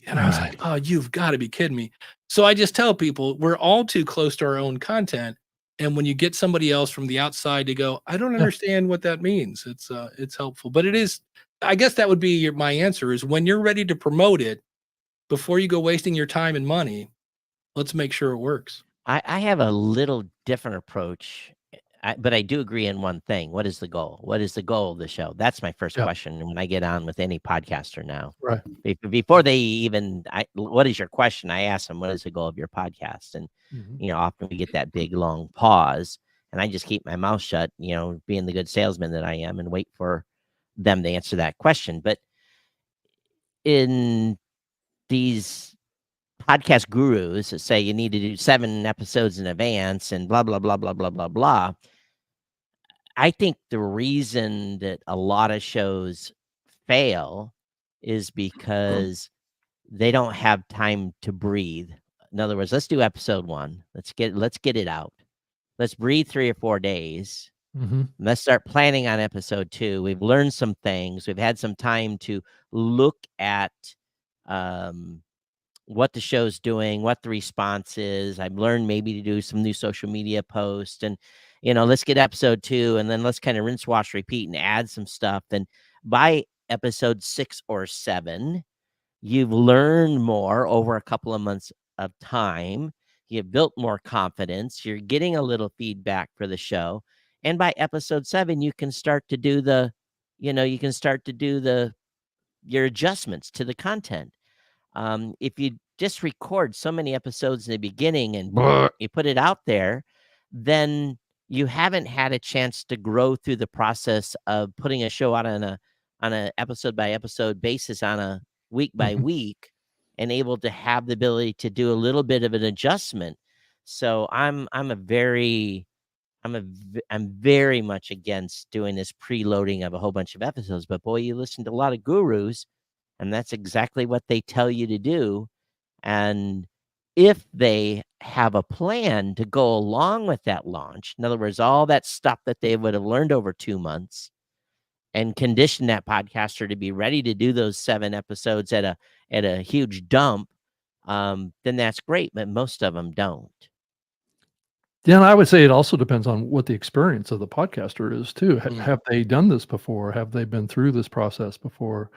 And I was like, oh, you've got to be kidding me. So I just tell people we're all too close to our own content. And when you get somebody else from the outside to go, I don't understand what that means. It's helpful, but it is, I guess that would be my answer is when you're ready to promote it, before you go wasting your time and money, let's make sure it works. I have a little different approach, but I do agree in one thing. What is the goal? What is the goal of the show? That's my first Yeah. question when I get on with any podcaster now. Right. Before they even, what is your question? I ask them, what is the goal of your podcast? And, Mhm. Often we get that big, long pause, and I just keep my mouth shut, being the good salesman that I am, and wait for them to answer that question. But in these podcast gurus that say you need to do 7 episodes in advance and blah, blah, blah, blah, blah, blah, blah. I think the reason that a lot of shows fail is because they don't have time to breathe. In other words, let's do episode 1. Let's get it out. Let's breathe 3 or 4 days. Mhm. Let's start planning on episode 2. We've learned some things. We've had some time to look at what the show's doing, what the response is. I've learned maybe to do some new social media posts, and let's get episode 2, and then let's kind of rinse, wash, repeat, and add some stuff. And by episode 6 or 7, you've learned more over a couple of months of time. You've built more confidence. You're getting a little feedback for the show. And by episode 7, you can start to do your adjustments to the content. If you just record so many episodes in the beginning and you put it out there, then you haven't had a chance to grow through the process of putting a show out on a episode by episode basis, on a week by Mhm. week, and able to have the ability to do a little bit of an adjustment. So I'm very much against doing this preloading of a whole bunch of episodes. But boy, you listen to a lot of gurus, and that's exactly what they tell you to do. And if they have a plan to go along with that launch, in other words, all that stuff that they would have learned over 2 months, and condition that podcaster to be ready to do those 7 episodes at a huge dump, then that's great, but most of them don't. Yeah, and I would say it also depends on what the experience of the podcaster is too. Mm. Have they done this before? Have they been through this process before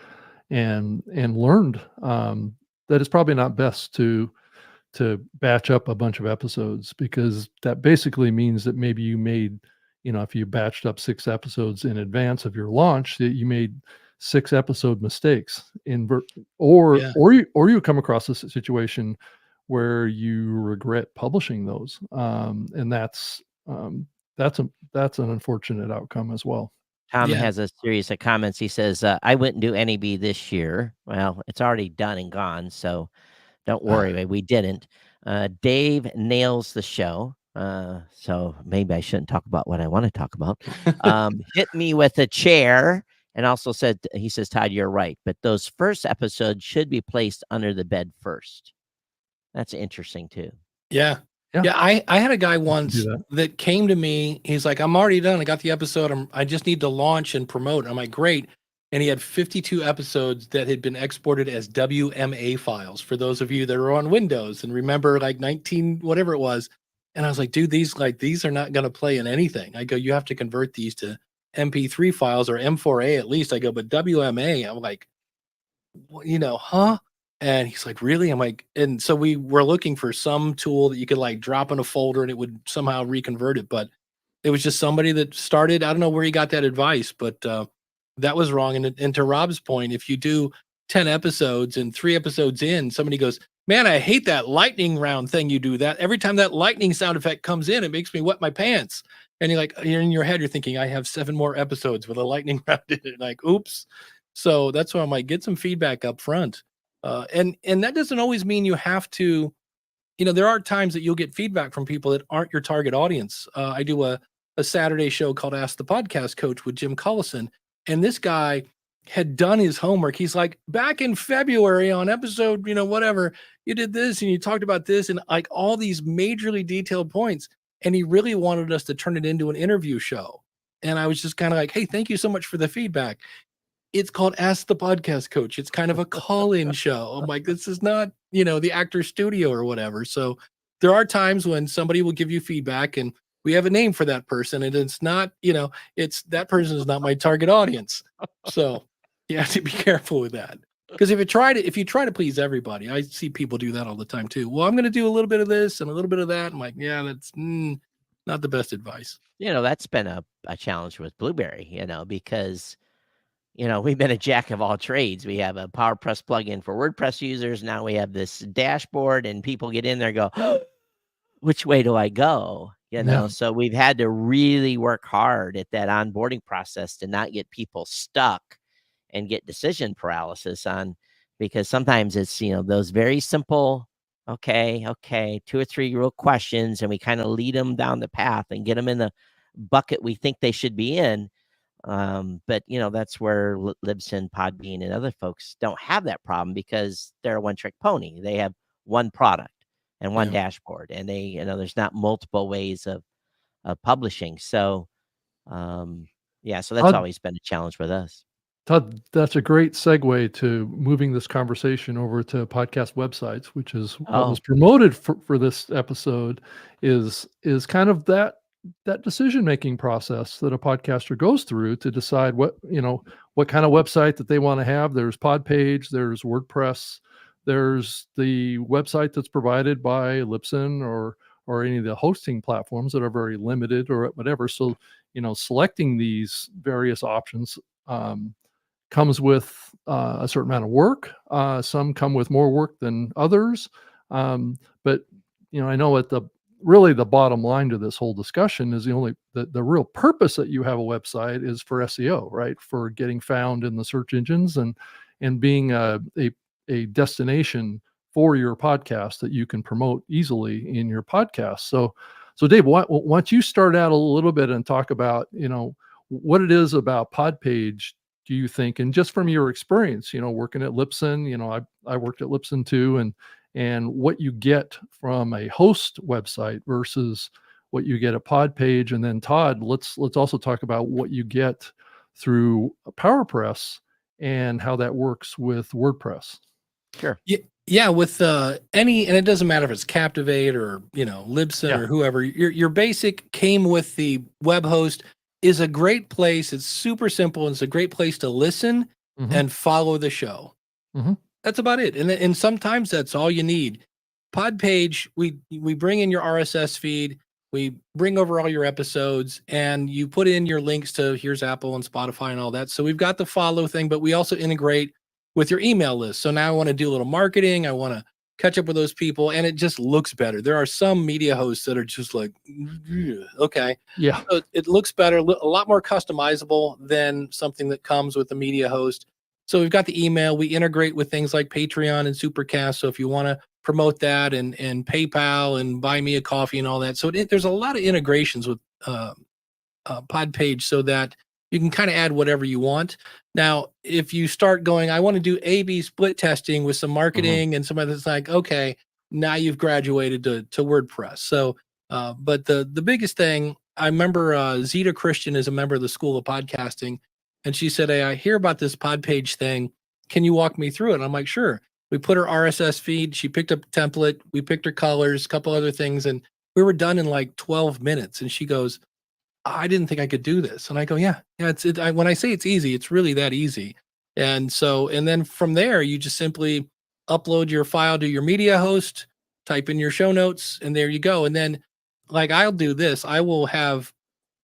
and learned that it's probably not best to batch up a bunch of episodes, because that basically means that maybe you made, if you batched up 6 episodes in advance of your launch, that you made 6 episode mistakes Yeah. or you come across a situation where you regret publishing those. And that's an unfortunate outcome as well. Tom Yeah. has a series of comments. He says, I wouldn't do NEB this year. Well, it's already done and gone, so don't worry, we didn't. Dave nails the show. So maybe I shouldn't talk about what I want to talk about. Hit me with a chair. And also he says, Todd, you're right. But those first episodes should be placed under the bed first. That's interesting too. Yeah. Yeah. Yeah. I had a guy do once that. that came to me. He's like, I'm already done. I got the episode. I just need to launch and promote. I'm like, great. And he had 52 episodes that had been exported as WMA files for those of you that are on Windows and remember like 19, whatever it was. And I was like, dude, these are not going to play in anything. I go, you have to convert these to MP3 files or M4A at least. I go, but WMA, I'm like, huh? And he's like, really? I'm like, and so we were looking for some tool that you could like drop in a folder and it would somehow reconvert it. But it was just somebody that started, I don't know where he got that advice, but that was wrong. And to Rob's point, if you do 10 episodes and 3 episodes in, somebody goes, man, I hate that lightning round thing you do. That every time that lightning sound effect comes in, it makes me wet my pants. And you're in your head, you're thinking, I have 7 more episodes with a lightning round in it. Like, oops. So that's why I might get some feedback up front. And that doesn't always mean you have to, there are times that you'll get feedback from people that aren't your target audience. I do a Saturday show called Ask the Podcast Coach with Jim Collison. And this guy had done his homework. He's like, back in February on episode, whatever, you did this and you talked about this and like all these majorly detailed points. And he really wanted us to turn it into an interview show. And I was just kind of like, hey, thank you so much for the feedback. It's called Ask the Podcast Coach. It's kind of a call-in show. I'm like, this is not, the actor studio or whatever. So there are times when somebody will give you feedback and we have a name for that person. And it's not, it's that person is not my target audience. So you have to be careful with that. Because if you try to please everybody, I see people do that all the time too. Well, I'm going to do a little bit of this and a little bit of that. I'm like, yeah, that's not the best advice. That's been a challenge with Blueberry, because we've been a jack of all trades. We have a PowerPress plugin for WordPress users. Now we have this dashboard and people get in there and go, which way do I go? Yeah. So we've had to really work hard at that onboarding process to not get people stuck and get decision paralysis because sometimes it's, those very simple, okay, 2 or 3 real questions, and we kind of lead them down the path and get them in the bucket we think they should be in. But that's where Libsyn, Podbean, and other folks don't have that problem because they're a one-trick pony. They have one product and one dashboard, and they, there's not multiple ways of publishing. So, so that's always been a challenge with us. Todd, that's a great segue to moving this conversation over to podcast websites, which is what was promoted for this episode. Is kind of that decision-making process that a podcaster goes through to decide what kind of website that they want to have. There's Podpage, there's WordPress, there's the website that's provided by Libsyn or any of the hosting platforms that are very limited or whatever. So, selecting these various options comes with a certain amount of work. Some come with more work than others. But, I know really the bottom line to this whole discussion is the real purpose that you have a website is for SEO, right? For getting found in the search engines and being a destination for your podcast that you can promote easily in your podcast. So Dave, why don't you start out a little bit and talk about, what it is about Podpage, do you think, and just from your experience, working at Libsyn, I worked at Libsyn too, and what you get from a host website versus what you get at Podpage. And then Todd, let's also talk about what you get through PowerPress and how that works with WordPress. Sure. Yeah, with any, and it doesn't matter if it's Captivate or Libsyn Yeah. or whoever. Your basic came with the web host is a great place. It's super simple, and it's a great place to listen Mhm. and follow the show. Mhm. That's about it, and sometimes that's all you need. Podpage, we bring in your RSS feed, we bring over all your episodes, and you put in your links to here's Apple and Spotify and all that. So we've got the follow thing, but we also integrate with your email list. So now I want to do a little marketing. I want to catch up with those people, and it just looks better. There are some media hosts that are just like, okay. Yeah. So it looks better, a lot more customizable than something that comes with a media host. So we've got the email. We integrate with things like Patreon and Supercast. So if you want to promote that and PayPal and buy me a coffee and all that. So there's a lot of integrations with Podpage so that you can kind of add whatever you want. Now, if you start going, I want to do A/B split testing with some marketing and some other, like, okay, now you've graduated to WordPress. So, but the biggest thing, I remember Zeta Christian is a member of the School of Podcasting, and she said, "Hey, I hear about this Podpage thing. Can you walk me through it?" And I'm like, "Sure." We put her RSS feed. She picked up a template. We picked her colors, a couple other things, and we were done in like 12 minutes. And she goes, I didn't think I could do this. And I go, yeah, when I say it's easy, it's really that easy. And so, and then from there, you just simply upload your file to your media host, type in your show notes, and there you go. And then, like, I'll do this, I will have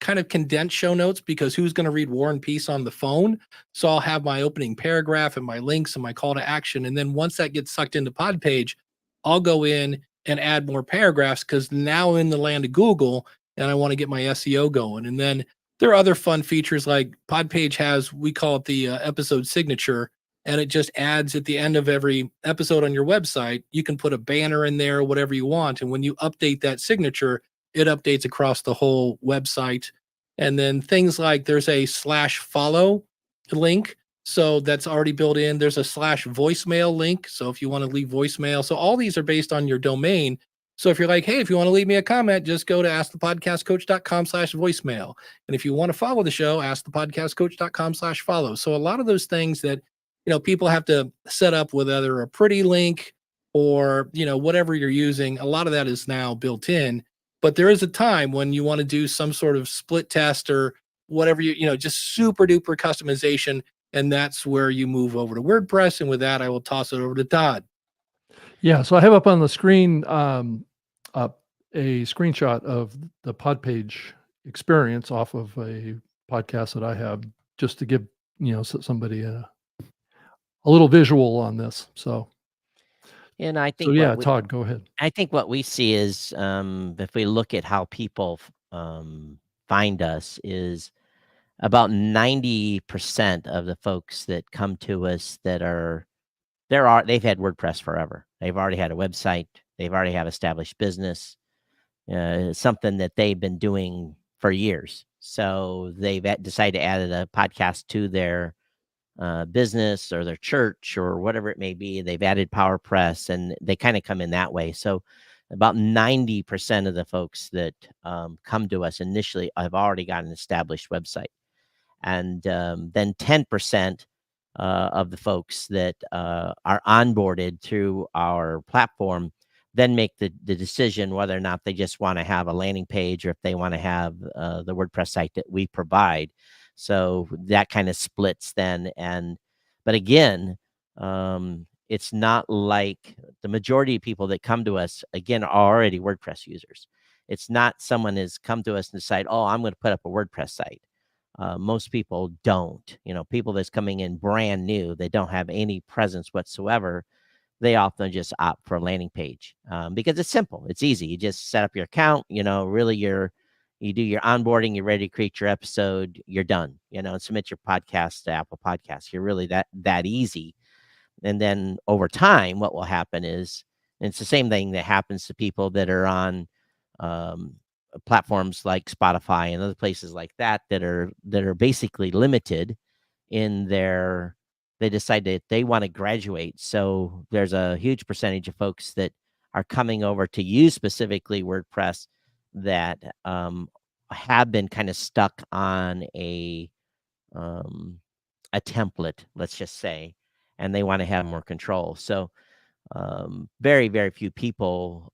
kind of condensed show notes, because who's going to read War and Peace on the phone? So I'll have my opening paragraph and my links and my call to action. And then once that gets sucked into Podpage, I'll go in and add more paragraphs, because now in the land of Google, and I want to get my SEO going. And then there are other fun features, like Podpage has, we call it the episode signature, and it just adds at the end of every episode on your website. You can put a banner in there, whatever you want. And when you update that signature, it updates across the whole website. And then things like there's a /follow link. So that's already built in. There's a /voicemail link. So if you want to leave voicemail, so all these are based on your domain. So if you're like, hey, if you want to leave me a comment, just go to askthepodcastcoach.com/voicemail. And if you want to follow the show, askthepodcastcoach.com/follow. So a lot of those things that, people have to set up with either a pretty link or, whatever you're using, a lot of that is now built in. But there is a time when you want to do some sort of split test or whatever, just super duper customization. And that's where you move over to WordPress. And with that, I will toss it over to Todd. Yeah, so I have up on the screen a screenshot of the Podpage experience off of a podcast that I have, just to give somebody a little visual on this. So And I think yeah, Todd, go ahead. I think what we see is, if we look at how people find us, is about 90% of the folks that come to us that they've had WordPress forever. They've already had a website. They've already have established business, something that they've been doing for years. So they've decided to add a podcast to their business or their church or whatever it may be. They've added PowerPress, and they kind of come in that way. So about 90% of the folks that come to us initially have already got an established website. And then 10% of the folks that are onboarded through our platform then make the decision whether or not they just want to have a landing page or if they want to have the WordPress site that we provide. So that kind of splits then. But again, it's not like the majority of people that come to us, again, are already WordPress users. It's not someone has come to us and decide, oh, I'm going to put up a WordPress site. Most people don't. People that's coming in brand new, they don't have any presence whatsoever. They often just opt for a landing page because it's simple. It's easy. You just set up your account. Really, you do your onboarding. You're ready to create your episode. You're done. And submit your podcast to Apple Podcasts. You're really that easy. And then over time, what will happen is, and it's the same thing that happens to people that are on platforms like Spotify and other places like that are basically limited in they decide that they want to graduate. So there's a huge percentage of folks that are coming over to use specifically WordPress that have been kind of stuck on a a template, let's just say, and they want to have more control. So very, very few people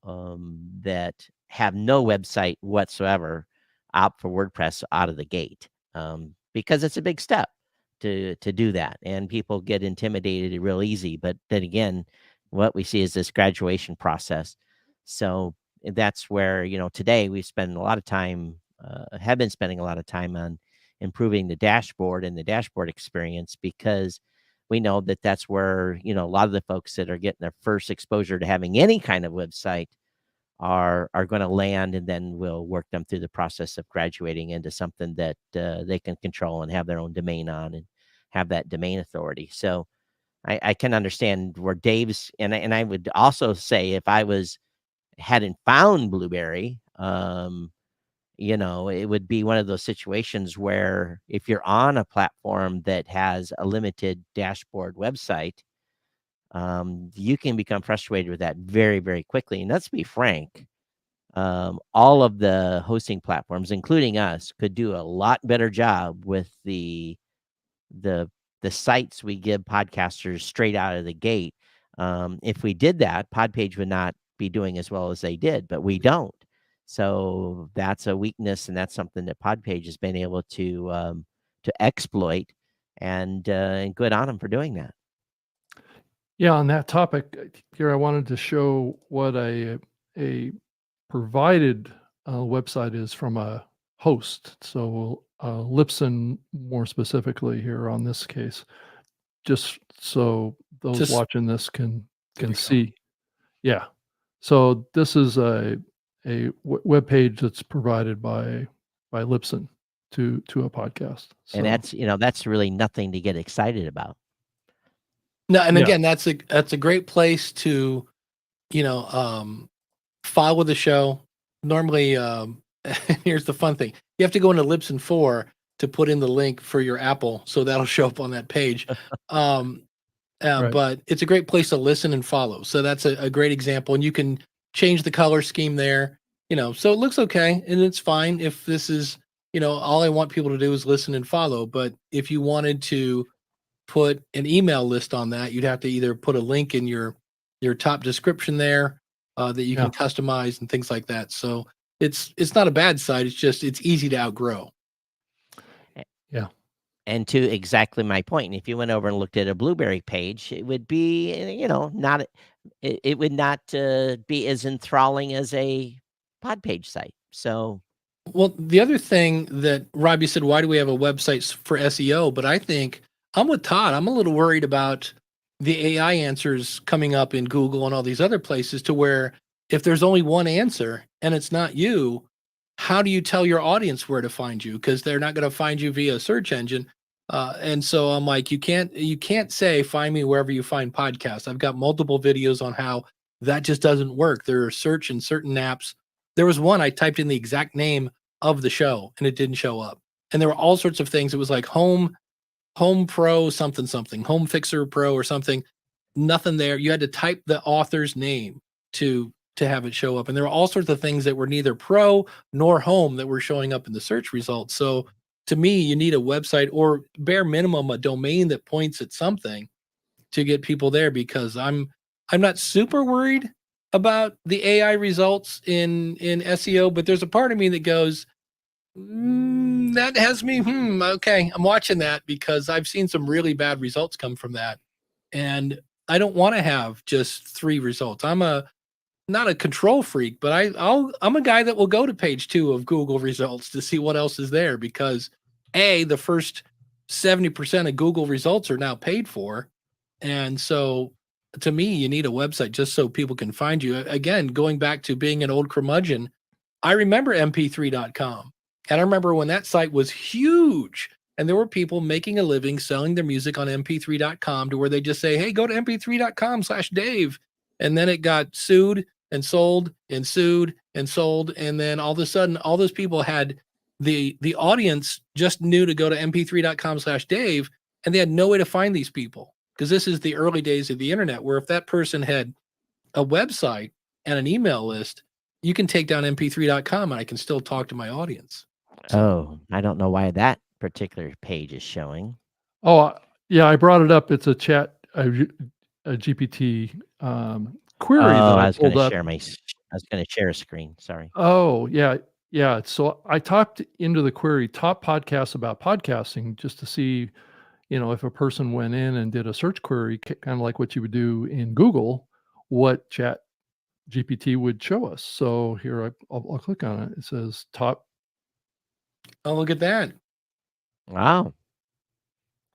that have no website whatsoever opt for WordPress out of the gate, because it's a big step to do that, and people get intimidated real easy. But then again, what we see is this graduation process. So that's where, today we spend a lot of time, have been spending a lot of time on improving the dashboard and the dashboard experience, because we know that that's where, a lot of the folks that are getting their first exposure to having any kind of website are going to land, and then we'll work them through the process of graduating into something that they can control and have their own domain on and have that domain authority. So I can understand where Dave's, and I would also say, if I hadn't found Blueberry, it would be one of those situations where if you're on a platform that has a limited dashboard website, you can become frustrated with that very, very quickly. And let's be frank, all of the hosting platforms, including us, could do a lot better job with the sites we give podcasters straight out of the gate. If we did that, Podpage would not be doing as well as they did, but we don't. So that's a weakness, and that's something that Podpage has been able to exploit, and good on them for doing that. Yeah, on that topic, here I wanted to show what a provided website is from a host. So Libsyn, more specifically here on this case, just so those watching this can see. Yeah. So this is a web page that's provided by Libsyn to a podcast. So, And that's really nothing to get excited about. No, and again, that's a great place to, follow the show. Normally, here's the fun thing: you have to go into Libsyn 4 to put in the link for your Apple, so that'll show up on that page. Right. But it's a great place to listen and follow. So that's a great example, and you can change the color scheme there. So it looks okay, and it's fine if this is, all I want people to do is listen and follow. But if you wanted to put an email list on that, you'd have to either put a link in your top description there that you can customize and things like that. So it's not a bad site. It's just, it's easy to outgrow. Yeah. And to exactly my point, if you went over and looked at a Blueberry page, it would be, it would not be as enthralling as a Podpage site. So, well, the other thing that Rob, you said, why do we have a website for SEO? But I think I'm with Todd. I'm a little worried about the AI answers coming up in Google and all these other places, to where if there's only one answer and it's not you, how do you tell your audience where to find you? Because they're not going to find you via search engine. And so I'm like, you can't say, find me wherever you find podcasts. I've got multiple videos on how that just doesn't work. There are search in certain apps. There was one I typed in the exact name of the show and it didn't show up. And there were all sorts of things. It was like Home Pro something, Home Fixer Pro or something. Nothing there. You had to type the author's name to have it show up. And there were all sorts of things that were neither pro nor home that were showing up in the search results. So to me, you need a website, or bare minimum a domain that points at something to get people there, because I'm not super worried about the AI results in SEO, but there's a part of me that goes, that has me, okay, I'm watching that, because I've seen some really bad results come from that. And I don't want to have just 3 results. I'm not a control freak, but I'm a guy that will go to page 2 of Google results to see what else is there, because the first 70% of Google results are now paid for. And so to me, you need a website just so people can find you. Again, going back to being an old curmudgeon, I remember mp3.com. And I remember when that site was huge and there were people making a living selling their music on mp3.com, to where they just say, hey, go to mp3.com/Dave. And then it got sued and sold and sued and sold. And then all of a sudden, all those people had the audience just knew to go to mp3.com/Dave, and they had no way to find these people, because this is the early days of the internet, where if that person had a website and an email list, you can take down mp3.com and I can still talk to my audience. I don't know why that particular page is showing. Oh, yeah, I brought it up. It's a chat, a GPT query Oh, that I I was going pulled to up. share I was going to share a screen. Sorry. Oh, yeah. Yeah. So I typed into the query top podcasts about podcasting just to see, if a person went in and did a search query, kind of like what you would do in Google, what chat GPT would show us. So here I'll click on it. It says top. Oh, look at that. Wow.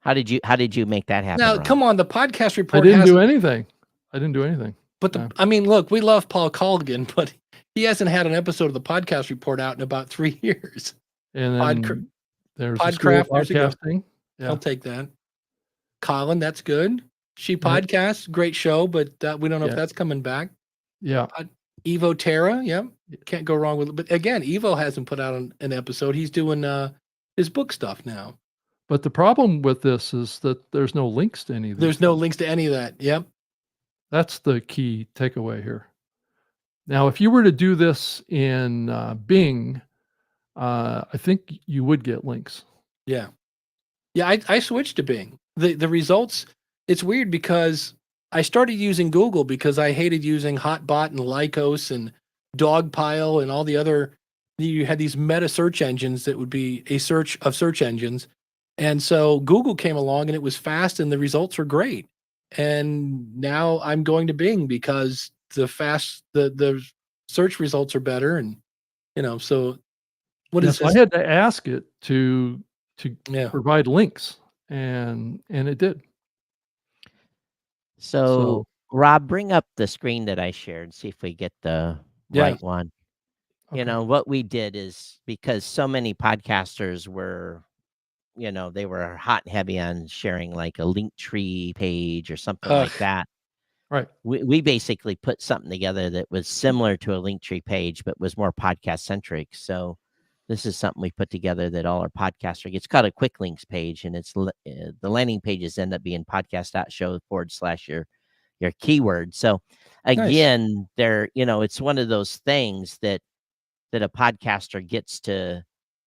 How did you make that happen? Now, Rob? come on, the podcast I report didn't has do anything. I didn't do anything. But Yeah. I mean, look, we love Paul Colligan, but he hasn't had an episode of the podcast report out in about 3 years. And then there's the School of Podcraft, there's a go. Podcasting. Yeah. I'll take that. Colin, that's good. She Right. Podcast, great show, but we don't know Yeah. if that's coming back. Yeah. Evo Terra, yeah, can't go wrong with it. But again, Evo hasn't put out an episode. He's doing his book stuff now. But the problem with this is that there's no links to any of these. There's no things. links to any of that. Yep. That's the key takeaway here. Now, if you were to do this in Bing, I think you would get links. Yeah. Yeah, I switched to Bing. The results, it's weird because I started using Google because I hated using Hotbot and Lycos and Dogpile and all the other, you had these meta search engines that would be a search of search engines. And so Google came along and it was fast and the results were great. And now I'm going to Bing because the search results are better. And, so what is Yes, this? I had to ask it to Yeah. provide links, and it did. So, Rob, bring up the screen that I shared. See if we get the Yeah. right one. Okay. What we did is because so many podcasters were, they were hot and heavy on sharing like a Linktree page or something like Ugh. that. Right. We basically put something together that was similar to a Linktree page, but was more podcast centric. So this is something we put together that all our podcasters, it's called a quick links page, and it's the landing pages end up being podcast.show/your keyword. So again, it's one of those things that a podcaster gets to,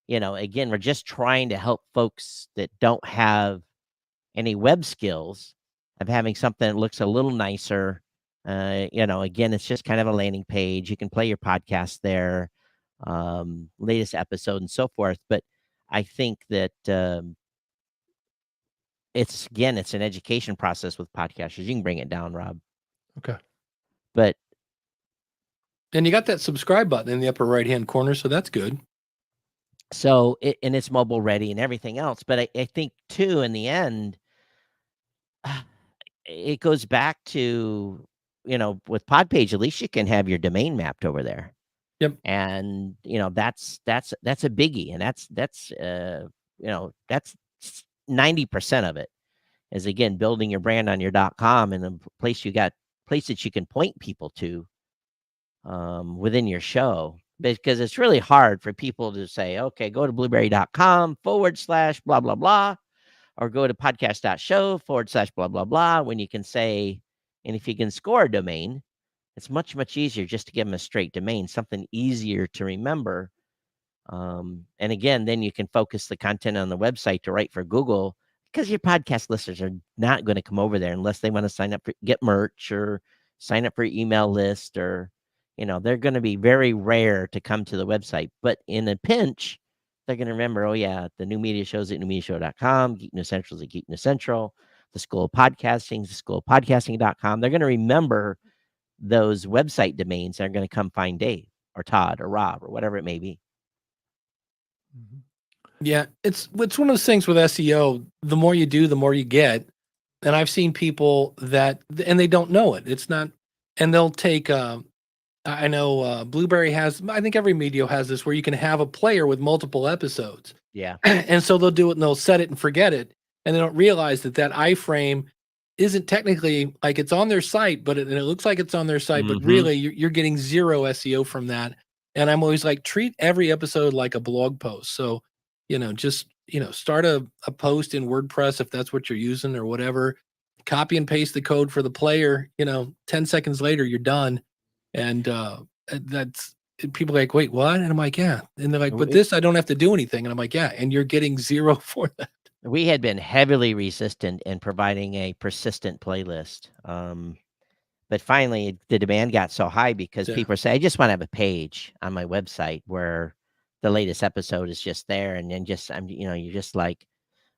again, we're just trying to help folks that don't have any web skills of having something that looks a little nicer. Again, it's just kind of a landing page. You can play your podcast there, latest episode and so forth. But I think that it's an education process with podcasters. You can bring it down, Rob. Okay. But And you got that subscribe button in the upper right-hand corner, so that's good. so and it's mobile ready and everything else. But I think too, in the end, it goes back to, with Podpage, at least you can have your domain mapped over there. Yep. And that's a biggie, and that's 90% of it is, again, building your brand on your .com and a place that you can point people to within your show, because it's really hard for people to say, okay, go to blueberry.com / blah blah blah, or go to podcast.show / blah blah blah, when you can say, and if you can score a domain, it's much, much easier just to give them a straight domain, something easier to remember. And again, then you can focus the content on the website to write for Google, because your podcast listeners are not going to come over there unless they want to sign up for, get merch, or sign up for your email list, or, they're going to be very rare to come to the website. But in a pinch, they're going to remember, oh yeah, the New Media Show's at newmediashow.com, Geek News Central's at Geek News Central, the School of Podcasting, the School of Podcasting.com. They're going to remember those website domains. They're going to come find Dave or Todd or Rob or whatever it may be. Yeah, it's one of those things with SEO. The more you do, the more you get. And I've seen people and they don't know it. It's not, and they'll take. I know Blueberry has. I think every Medio has this, where you can have a player with multiple episodes. Yeah. And so they'll do it and they'll set it and forget it, and they don't realize that iframe isn't technically, like, it's on their site, but it looks like it's on their site, but really you're getting zero SEO from that. And I'm always like, treat every episode like a blog post. So, just, start a post in WordPress if that's what you're using or whatever, copy and paste the code for the player, 10 seconds later, you're done. And people are like, wait, what? And I'm like, yeah. And they're like, but W- this, I don't have to do anything. And I'm like, yeah. And you're getting 0 for that. We had been heavily resistant in providing a persistent playlist. But finally, the demand got so high because Yeah. people say, I just want to have a page on my website where the latest episode is just there. And then you're just like,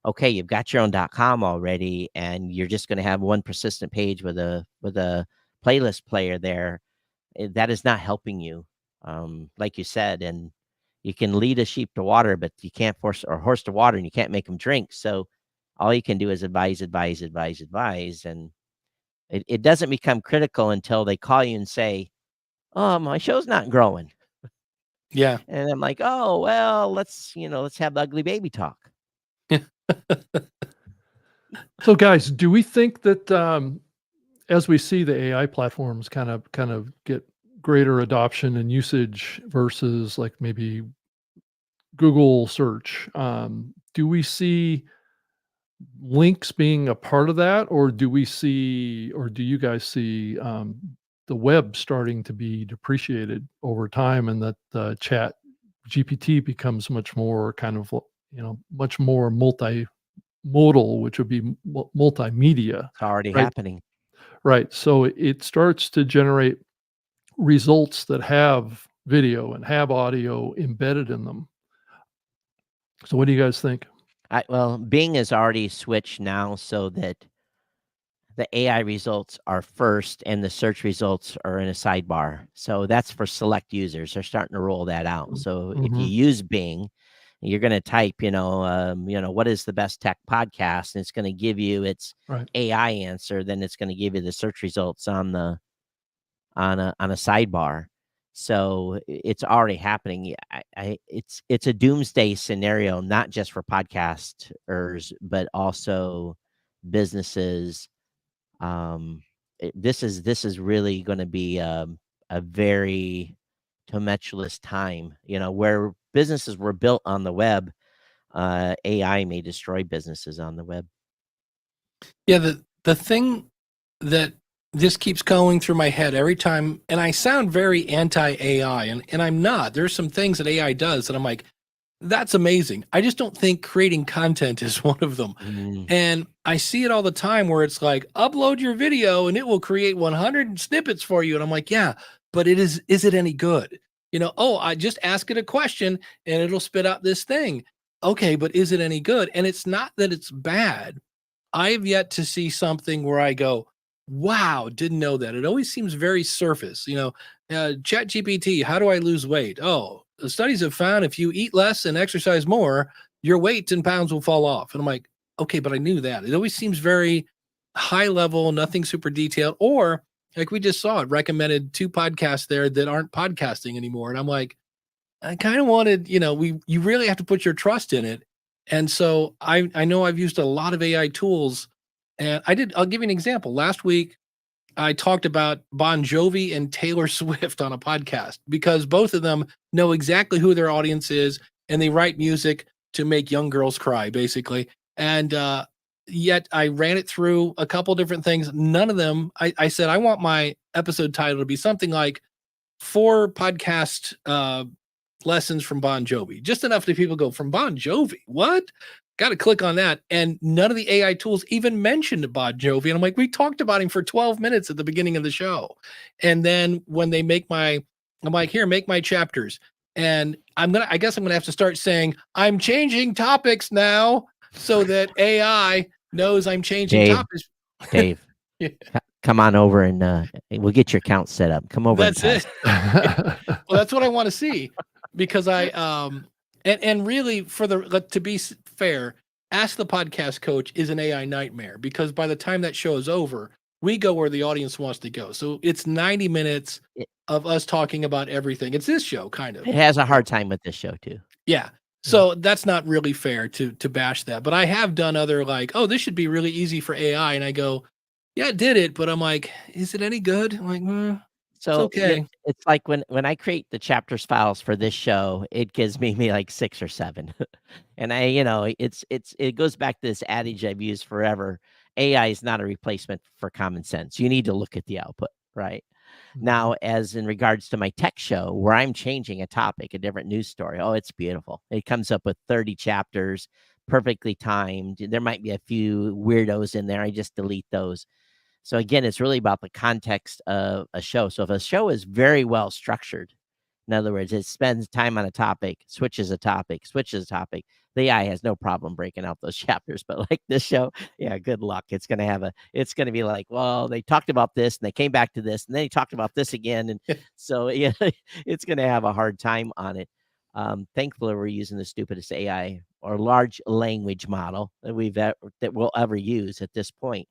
okay, you've got your own .com already, and you're just going to have one persistent page with a playlist player there. That is not helping you, like you said. And you can lead a sheep to water, but you can't force or horse to water, and you can't make them drink. So all you can do is advise, and it doesn't become critical until they call you and say, "Oh, my show's not growing," Yeah. and I'm like, "Oh, well, let's have the ugly baby talk." So, guys, do we think that as we see the AI platforms kind of get greater adoption and usage versus like maybe Google search, do we see links being a part of that, or do you guys see the web starting to be depreciated over time, and that chat GPT becomes much more kind of much more multimodal, which would be multimedia, It's already right? happening. Right. So it starts to generate results that have video and have audio embedded in them. So what do you guys think? Well, Bing has already switched now so that the AI results are first and the search results are in a sidebar. So that's for select users. They're starting to roll that out. So if you Mhm. use Bing, you're going to type, what is the best tech podcast, and it's going to give you its Right. AI answer. Then it's going to give you the search results on a sidebar. So it's already happening. It's a doomsday scenario, not just for podcasters, but also businesses. This is really going to be a very tumultuous time. Where businesses were built on the web, AI may destroy businesses on the web. Yeah. The thing that this keeps going through my head every time, and I sound very anti-AI, and I'm not. There's some things that AI does that I'm like, that's amazing. I just don't think creating content is one of them. Mm. And I see it all the time where it's like, upload your video and it will create 100 snippets for you. And I'm like, yeah, but is it any good? Oh, I just ask it a question and it'll spit out this thing. Okay, but is it any good? And it's not that it's bad. I have yet to see something where I go, wow, didn't know that. It always seems very surface. Chat GPT, how do I lose weight? Oh, the studies have found if you eat less and exercise more, your weight in pounds will fall off. And I'm like, okay, but I knew that. It always seems very high level, nothing super detailed. Or like we just saw, it recommended 2 podcasts there that aren't podcasting anymore. And I'm like, I kind of wanted, you really have to put your trust in it. And so I know I've used a lot of AI tools, and I'll give you an example. Last week I talked about Bon Jovi and Taylor Swift on a podcast because both of them know exactly who their audience is, and they write music to make young girls cry, basically. And yet I ran it through a couple different things. None of them, I said, I want my episode title to be something like 4 podcast lessons from Bon Jovi, just enough that people go, from Bon Jovi, what? Got to click on that. And none of the AI tools even mentioned Bon Jovi. And I'm like, we talked about him for 12 minutes at the beginning of the show. And then when they I'm like, here, make my chapters. And I guess I'm going to have to start saying, I'm changing topics now so that AI knows I'm changing Dave, topics. Dave, Yeah. come on over and we'll get your account set up. Come over. That's and it. test. Well, that's what I want to see, because I and really, to be fair, Ask the Podcast Coach is an AI nightmare, because by the time that show is over, we go where the audience wants to go. So it's 90 minutes It- of us talking about everything. It's this show, kind of. It has a hard time with this show too. Yeah. So that's not really fair to bash that. But I have done other, like, oh, this should be really easy for AI. And I go, yeah, it did it. But I'm like, is it any good? I'm like, So okay. it's like when I create the chapters files for this show, it gives me like 6 or 7, and it goes back to this adage I've used forever: AI is not a replacement for common sense. You need to look at the output, right? Now, as in regards to my tech show, where I'm changing a topic, a different news story, oh, it's beautiful. It comes up with 30 chapters, perfectly timed. There might be a few weirdos in there. I just delete those. So again, it's really about the context of a show. So if a show is very well structured, in other words, it spends time on a topic, switches a topic, the AI has no problem breaking out those chapters. But like this show, yeah, good luck. It's gonna be like, well, they talked about this and they came back to this and then they talked about this again. And so yeah, it's gonna have a hard time on it. Thankfully, we're using the stupidest AI or large language model that we'll ever use at this point.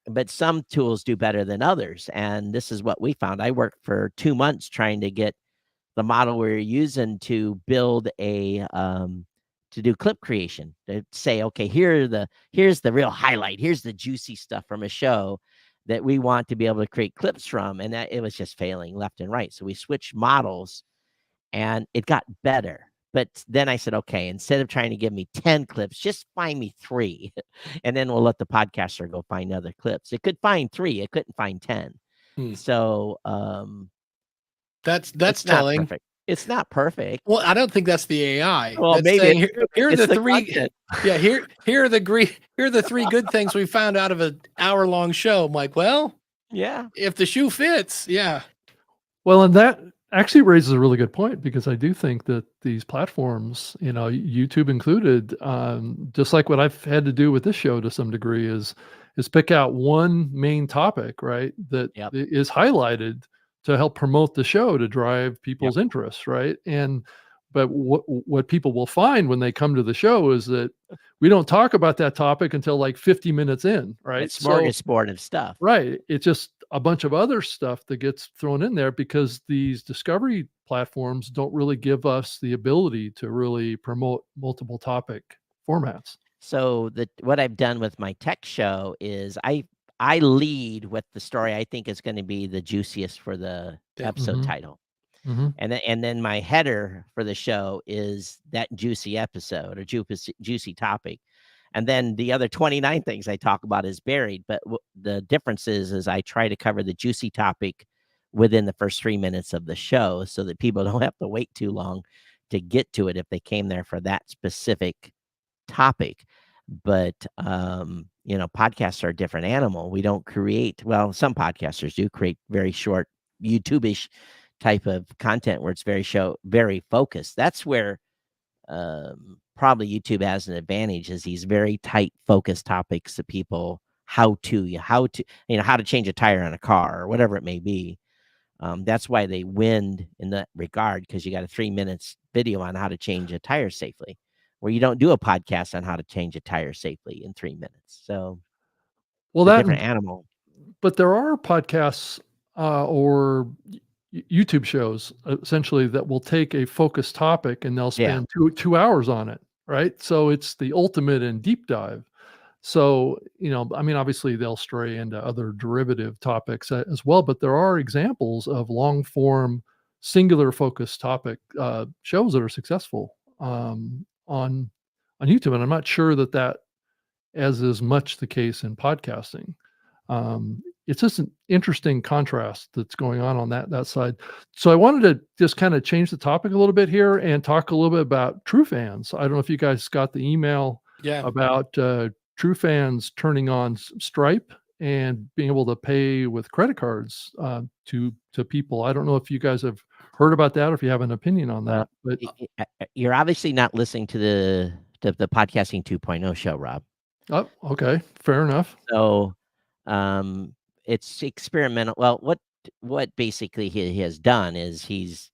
But some tools do better than others. And this is what we found. I worked for 2 months trying to get the model we're using to build to do clip creation, to say, okay, here's the real highlight. Here's the juicy stuff from a show that we want to be able to create clips from. And that it was just failing left and right. So we switched models and it got better. But then I said, okay, instead of trying to give me 10 clips, just find me 3. And then we'll let the podcaster go find other clips. It could find 3. It couldn't find 10. So that's it's not telling. perfect. It's not perfect. Well, I don't think that's the AI. Well, That's maybe saying, here are it's the the 3. content. Yeah, here are the 3 good things we found out of an hour-long show. I'm like, well, Yeah. if the shoe fits, yeah. Well, and that actually raises a really good point, because I do think that these platforms, YouTube included, just like what I've had to do with this show to some degree, is pick out one main topic, right, that Yep. is highlighted to help promote the show, to drive people's interest, right? But what people will find when they come to the show is that we don't talk about that topic until like 50 minutes in, right? It's smorgasbord of stuff. Right. It's just a bunch of other stuff that gets thrown in there, because these discovery platforms don't really give us the ability to really promote multiple topic formats. So what I've done with my tech show is I lead with the story I think is going to be the juiciest for the episode title. And then my header for the show is that juicy episode or juicy topic. And then the other 29 things I talk about is buried. But the difference is I try to cover the juicy topic within the first 3 minutes of the show, so that people don't have to wait too long to get to it if they came there for that specific topic. But podcasts are a different animal. We don't some podcasters do create very short YouTube-ish type of content where it's very focused. That's where probably YouTube has an advantage, is these very tight focused topics that people how to change a tire on a car or whatever it may be. That's why they win in that regard, because you got a 3 minutes video on how to change a tire safely, where you don't do a podcast on how to change a tire safely in 3 minutes. So Well, it's a different animal. But there are podcasts or YouTube shows essentially that will take a focused topic and they'll spend 2 hours on it, right? So it's the ultimate in deep dive. So, obviously they'll stray into other derivative topics as well, but there are examples of long form, singular focused topic shows that are successful on YouTube. And I'm not sure that is much the case in podcasting. It's just an interesting contrast that's going on that side. So I wanted to just kind of change the topic a little bit here and talk a little bit about TrueFans. I don't know if you guys got the email about TrueFans turning on Stripe and being able to pay with credit cards to people. I don't know if you guys have heard about that or if you have an opinion on that. But you're obviously not listening to the Podcasting 2.0 show, Rob. Oh, okay, fair enough. So it's experimental. Well, what basically he has done is he's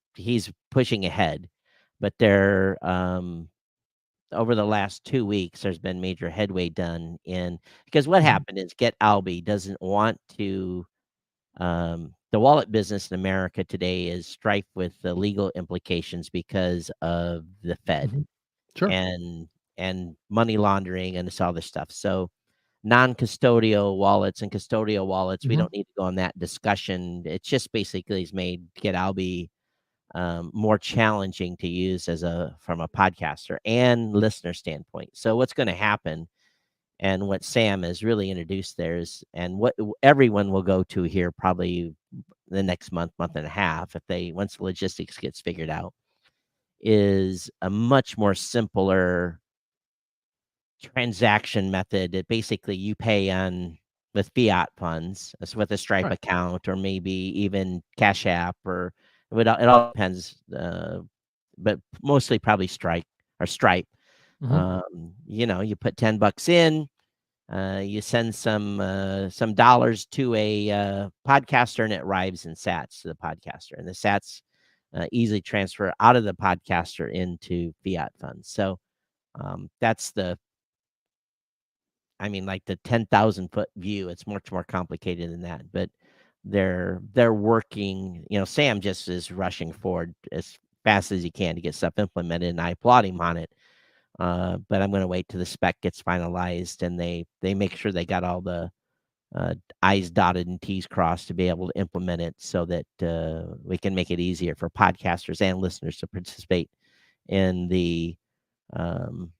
pushing ahead, but there over the last 2 weeks there's been major headway done because what happened is GetAlby doesn't want to the wallet business in America today is strife with the legal implications because of the Fed and money laundering and this other stuff. So non-custodial wallets and custodial wallets, we don't need to go on that discussion. It's just basically has made GetAlby more challenging to use from a podcaster and listener standpoint. So what's going to happen And what Sam has really introduced there is, and what everyone will go to here probably the next month and a half, if they once the logistics gets figured out, is a much more simpler transaction method that basically you pay on with fiat funds, with a Stripe Right. account, or maybe even Cash App, or it all depends, but mostly probably Stripe. Mhm. You put $10 in, you send some dollars to a podcaster, and it arrives in Sats to the podcaster, and the Sats easily transfer out of the podcaster into fiat funds. So that's like the 10,000-foot view. It's much more complicated than that, but they're working. Sam just is rushing forward as fast as he can to get stuff implemented, and I applaud him on it. But I'm going to wait till the spec gets finalized and they make sure they got all the I's dotted and T's crossed to be able to implement it, so that we can make it easier for podcasters and listeners to participate in um,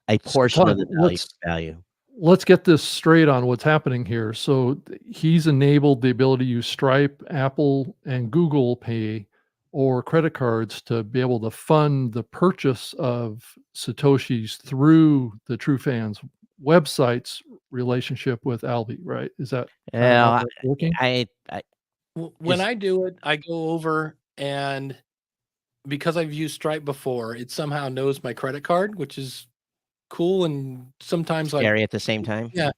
a So portion of Todd, the value. let's get this straight on what's happening here. So he's enabled the ability to use Stripe, Apple, and Google Pay or credit cards to be able to fund the purchase of Satoshis through the True Fans website's relationship with Alby, right? Is that kind of how Well, that's working? I When is I do it, I go over, and because I've used Stripe before, it somehow knows my credit card, which is cool. And sometimes, like, scary at the same time. yeah,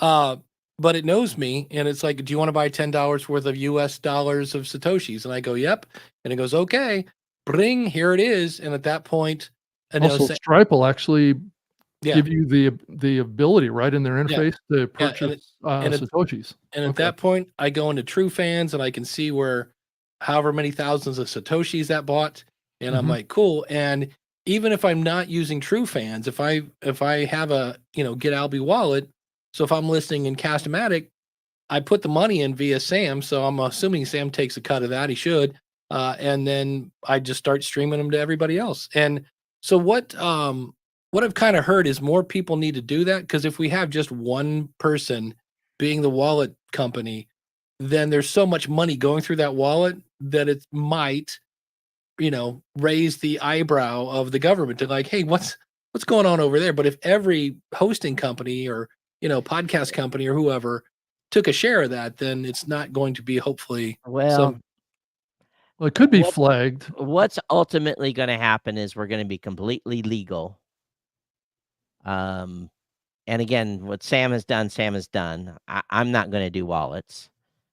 uh, but it knows me, and it's like, do you want to buy $10 worth of US dollars of Satoshis? And I go, yep. And it goes, okay, bring, here it is. And at that point, and Also, Stripe will actually yeah, give you the ability right in their yeah, interface to yeah. purchase And it, Satoshis. and at Okay. that point, I go into True Fans, and I can see where however many thousands of Satoshis that bought. And I'm Mhm. like, cool. And even if I'm not using True Fans, if I have a, Get Alby wallet, so if I'm listening in Castamatic, I put the money in via Sam. So I'm assuming Sam takes a cut of that. He should. And then I just start streaming them to everybody else. And so what I've kind of heard is more people need to do that, because if we have just one person being the wallet company, then there's so much money going through that wallet that it might, raise the eyebrow of the government to, like, hey, what's going on over there? But if every hosting company or, podcast company or whoever took a share of that, then it's not going to be, hopefully, Well, some. Well, it could be what flagged. what's ultimately going to happen is we're going to be completely legal. Um, and again, what Sam has done. I'm not going to do wallets.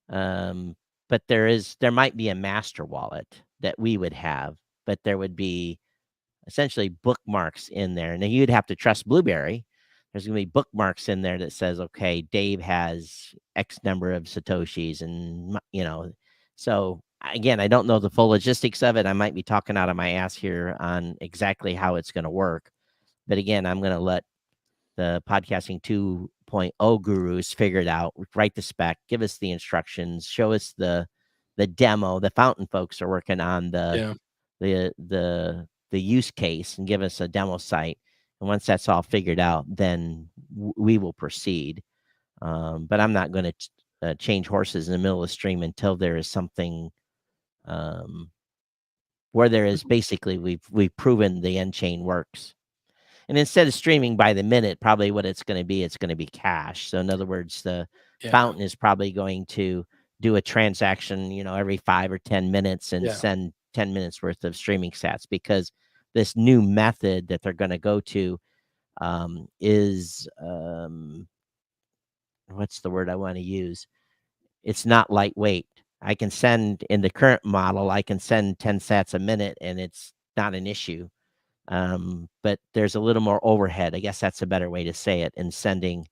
But there might be a master wallet that we would have, but there would be essentially bookmarks in there. And then you'd have to trust Blueberry. There's going to be bookmarks in there that says, okay, Dave has X number of Satoshis. And, so again, I don't know the full logistics of it. I might be talking out of my ass here on exactly how it's going to work. But again, I'm going to let the podcasting 2.0 gurus figure it out, write the spec, give us the instructions, show us the demo. The Fountain folks are working on Yeah. the use case and give us a demo site. And once that's all figured out, then we will proceed. But I'm not going to change horses in the middle of the stream until there is something where there is basically we've proven the end chain works. And instead of streaming by the minute, probably what it's going to be cash. So in other words, the Yeah. Fountain is probably going to do a transaction, every 5 or 10 minutes and Yeah. send 10 minutes worth of streaming sats, because this new method that they're going to go to is what's the word I want to use? It's not lightweight. I can send in the current model, I can send 10 sats a minute and it's not an issue. But there's a little more overhead. I guess that's a better way to say it, in sending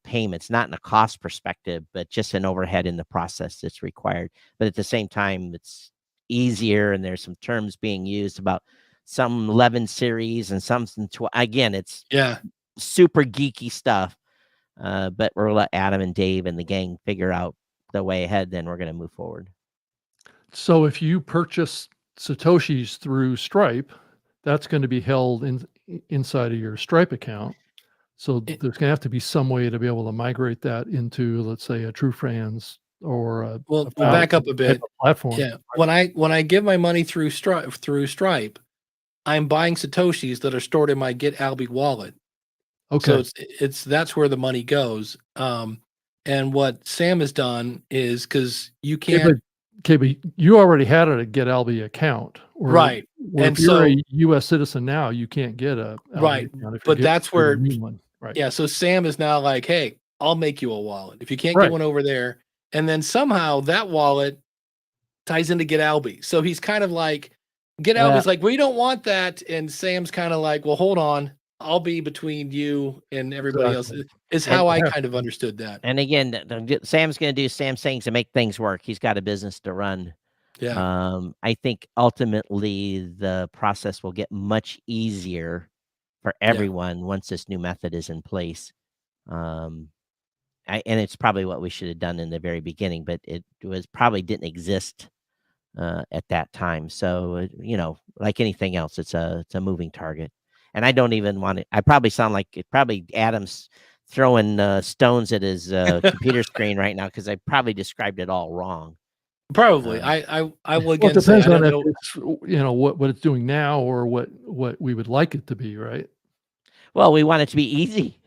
payments, not in a cost perspective, but just an overhead in the process that's required. But at the same time, it's easier, and there's some terms being used about some 11 series and some 12. Again, it's Yeah. super geeky stuff. But we'll let Adam and Dave and the gang figure out the way ahead. Then we're going to move forward. So if you purchase Satoshis through Stripe, that's going to be held inside of your Stripe account. So It- there's going to have to be some way to be able to migrate that into, let's say, a True Friends or Well, we'll back up a type bit. of platform. Yeah. When I give my money through Stripe, I'm buying Satoshis that are stored in my Get Alby wallet. Okay. So that's where the money goes. And what Sam has done is because you can't Okay, but you already had a Get Alby account, right. where And if you're so a U.S. citizen now, you can't get a Alby right, account if but you're that's getting a where new one. Right. yeah. So Sam is now like, hey, I'll make you a wallet if you can't Right. get one over there, and then somehow that wallet ties into Get Alby. So he's kind of like, Get Well- Alby's like, we don't want that, and Sam's kind of like, well, hold on, I'll be between you and everybody else. Exactly. Is how I Yeah. kind of understood that. And again, Sam's going to do Sam things to make things work. He's got a business to run. Yeah. I think ultimately the process will get much easier for everyone once this new method is in place. And it's probably what we should have done in the very beginning, but it was probably didn't exist at that time. So like anything else, it's a moving target. And I don't even want to. I probably sound like Adam's throwing stones at his computer screen right now because I probably described it all wrong. Probably. I will Well, again it say depends I on don't if know. it's what it's doing now or what we would like it to be, right? Well, we want it to be easy.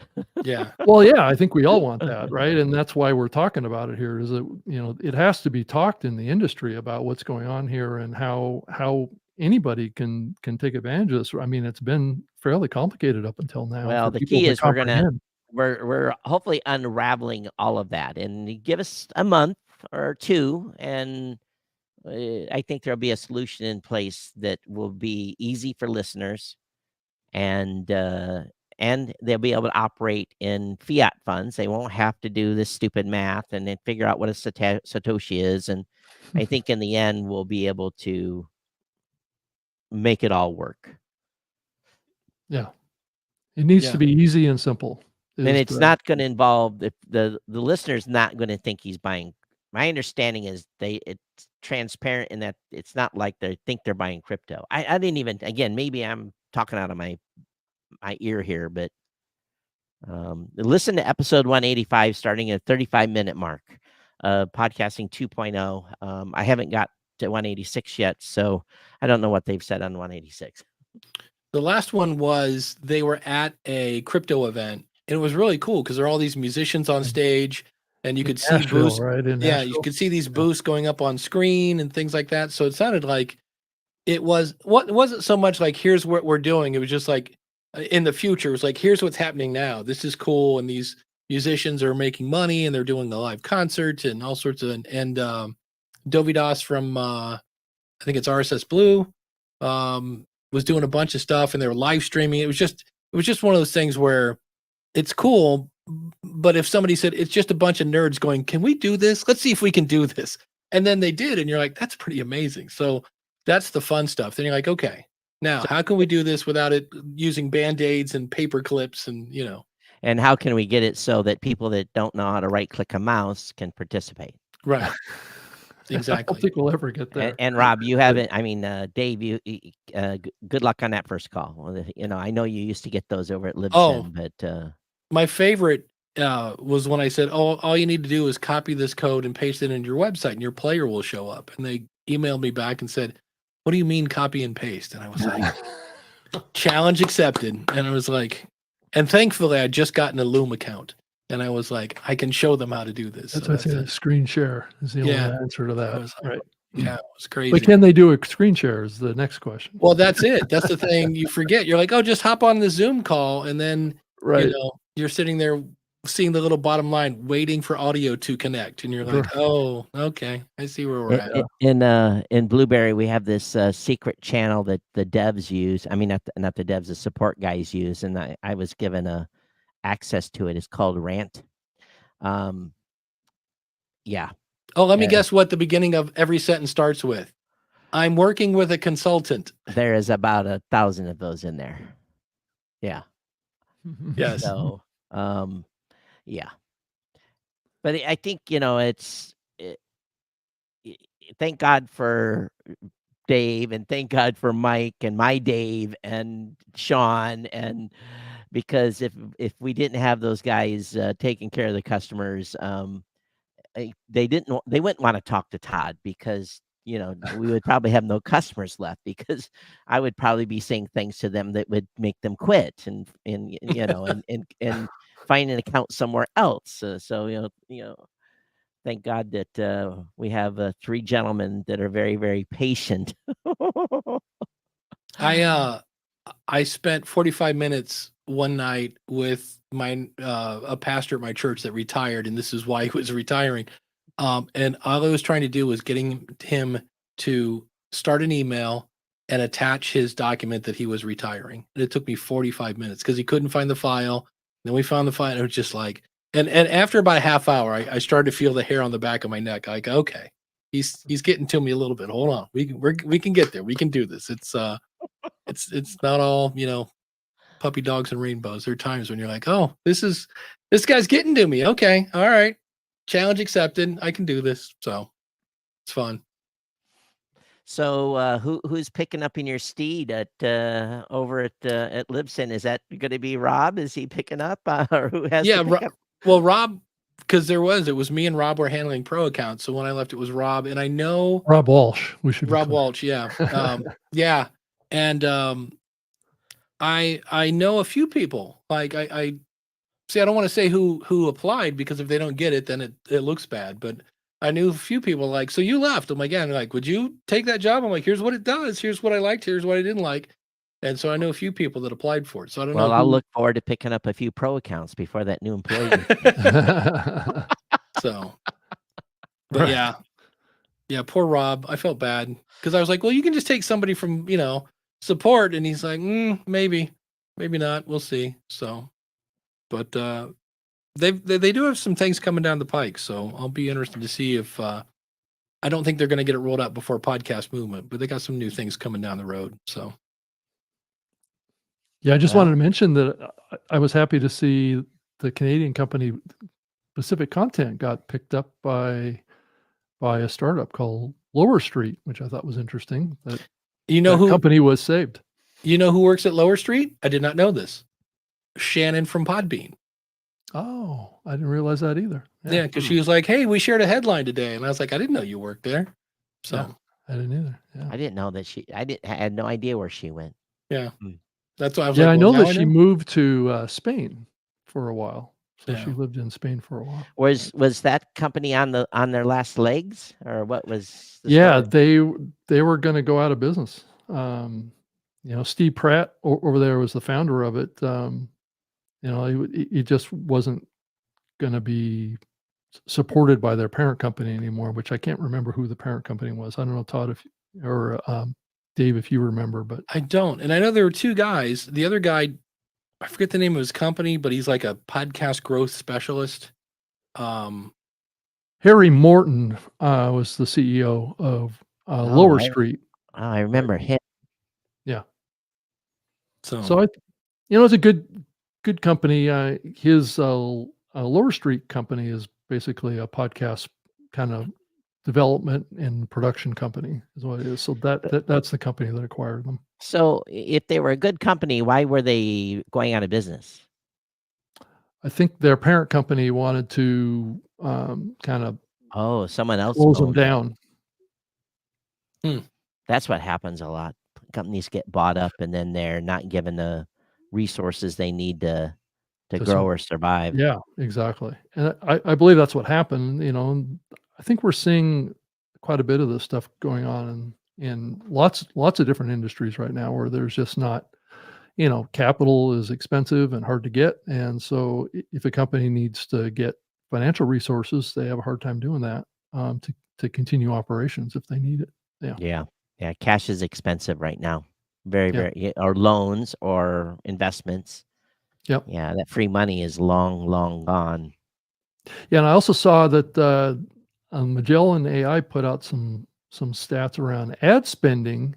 Yeah. Well, yeah, I think we all want that, right? And that's why we're talking about it here. Is that it has to be talked in the industry about what's going on here and how anybody can take advantage of this. I mean, it's been fairly complicated up until now. Well, for the people key to is we're comprehend. hopefully unraveling all of that, and give us a month or two, and I think there'll be a solution in place that will be easy for listeners, and they'll be able to operate in fiat funds. They won't have to do this stupid math and then figure out what a Satoshi is. And I think in the end, we'll be able to make it all work. Yeah, it needs Yeah. to be easy and simple. And is it's the- not going to involve the listener's not going to think he's buying. My understanding is it's transparent in that it's not like they think they're buying crypto. I didn't even, again, maybe I'm talking out of my ear here, but listen to episode 185 starting at 35-minute mark, podcasting 2.0. I haven't got to 186 yet, so I don't know what they've said on 186. The last one was they were at a crypto event, and it was really cool because there are all these musicians on stage, and you could see Nashville, booths. right? In Yeah, you Nashville. could see these booths going up on screen and things like that. So it sounded like it wasn't so much like here's what we're doing. It was just like in the future, it was like here's what's happening now. This is cool, and these musicians are making money, and they're doing a live concert and all sorts of and Dovidas from I think it's RSS Blue was doing a bunch of stuff, and they were live streaming. It was just one of those things where it's cool, but if somebody said it's just a bunch of nerds going, can we do this? Let's see if we can do this. And then they did, and you're like, that's pretty amazing. So that's the fun stuff. Then you're like, okay, now how can we do this without it using band-aids and paper clips and And how can we get it so that people that don't know how to right click a mouse can participate? right. I Exactly. don't think we'll ever get there. And Rob, you haven't. I mean, Dave, good luck on that first call. I know you used to get those over at Libsyn, but My favorite was when I said, "Oh, all you need to do is copy this code and paste it into your website, and your player will show up." And they emailed me back and said, "What do you mean copy and paste?" And I was like, "Challenge accepted." And I was like, and thankfully, I just got an Loom account, and I was like, I can show them how to do this. That's So what I said. Screen share is the only answer to I that. was like, Right. yeah, it was crazy. But can they do a screen share is the next question. Well, that's it. That's the thing you forget. You're like, oh, just hop on the Zoom call, and then Right. you're sitting there seeing the little bottom line, waiting for audio to connect, and you're like, Sure. oh, okay, I see where we're at. in Blueberry, we have this secret channel that the devs use. I mean, not the devs, the support guys use, and I was given access to it. It's called Rant. Yeah. Oh, let me Yeah. guess what the beginning of every sentence starts with. I'm working with a consultant. There is about 1,000 of those in there. Yeah. Yes. So, yeah. But I think it's. Thank God for Dave, and thank God for Mike and my Dave and Sean and because if we didn't have those guys taking care of the customers, they wouldn't want to talk to Todd because we would probably have no customers left because I would probably be saying things to them that would make them quit and find an account somewhere else. Thank God that we have 3 gentlemen that are very, very patient. I spent 45 minutes one night with my a pastor at my church that retired, and this is why he was retiring. And all I was trying to do was getting him to start an email and attach his document that he was retiring. And it took me 45 minutes because he couldn't find the file. Then we found the file, and it was just like, and after about a half hour, I started to feel the hair on the back of my neck. Like, okay, he's getting to me a little bit. Hold on, we can get there. We can do this. It's not all puppy dogs and rainbows. There are times when you're like, oh, this guy's getting to me. Okay, all right, challenge accepted. I can do this. So it's fun. So who's picking up in your steed at over at Libsyn? Is that going to be Rob? Is he picking up, or who has? Yeah, to pick up? Well, Rob, because it was me and Rob were handling pro accounts. So when I left, it was Rob, and I know Rob Walsh. We should be Rob clear. Walsh. Yeah, yeah, and I know a few people. Like I see. I don't want to say who applied because if they don't get it, then it looks bad. But I knew a few people like, so you left. I'm like, yeah. And they're like, would you take that job? I'm like, here's what it does. Here's what I liked. Here's what I didn't like. And so I know a few people that applied for it. So I don't know. Well, I'll look forward to picking up a few pro accounts before that new employee. So, but yeah, poor Rob. I felt bad because I was like, well, you can just take somebody from support, and he's like, maybe not. We'll see. So, but they do have some things coming down the pike. So I'll be interested to see if I don't think they're going to get it rolled out before Podcast Movement, but they got some new things coming down the road. So. Yeah, I just wanted to mention that I was happy to see the Canadian company Pacific Content got picked up by a startup called Lower Street, which I thought was interesting. That who company was saved. You know who works at Lower Street? I did not know this. Shannon from Podbean. Oh, I didn't realize that either. Yeah, because she was like, "Hey, we shared a headline today," and I was like, "I didn't know you worked there." So yeah, I didn't either. Yeah. I didn't know that I had no idea where she went. Yeah. That's why I was like, I know that she moved to Spain for a while. So Yeah. she lived in Spain for a while. Was that company on their last legs, or what was? Yeah, they were going to go out of business. Steve Pratt over there was the founder of it. He just wasn't going to be supported by their parent company anymore, which I can't remember who the parent company was. I don't know, Todd, or Dave, if you remember, but I don't. And I know there were 2 guys. The other guy, I forget the name of his company, but he's like a podcast growth specialist. Harry Morton was the CEO of Lower Street. I remember him. Yeah. So it's a good company. His Lower Street company is basically a podcast kind of development and production company is what it is. So that's the company that acquired them. So if they were a good company, why were they going out of business? I think their parent company wanted to kind of someone else close them down. That's what happens a lot. Companies get bought up and then they're not given the resources they need to grow or survive. Yeah, exactly. And I believe that's what happened. And I think we're seeing quite a bit of this stuff going on in lots of different industries right now, where there's just not, capital is expensive and hard to get. And so if a company needs to get financial resources, they have a hard time doing that to continue operations if they need it. Yeah. Cash is expensive right now. Very, or loans or investments. Yep. Yeah. That free money is long, long gone. Yeah. And I also saw that Magellan AI put out some stats around ad spending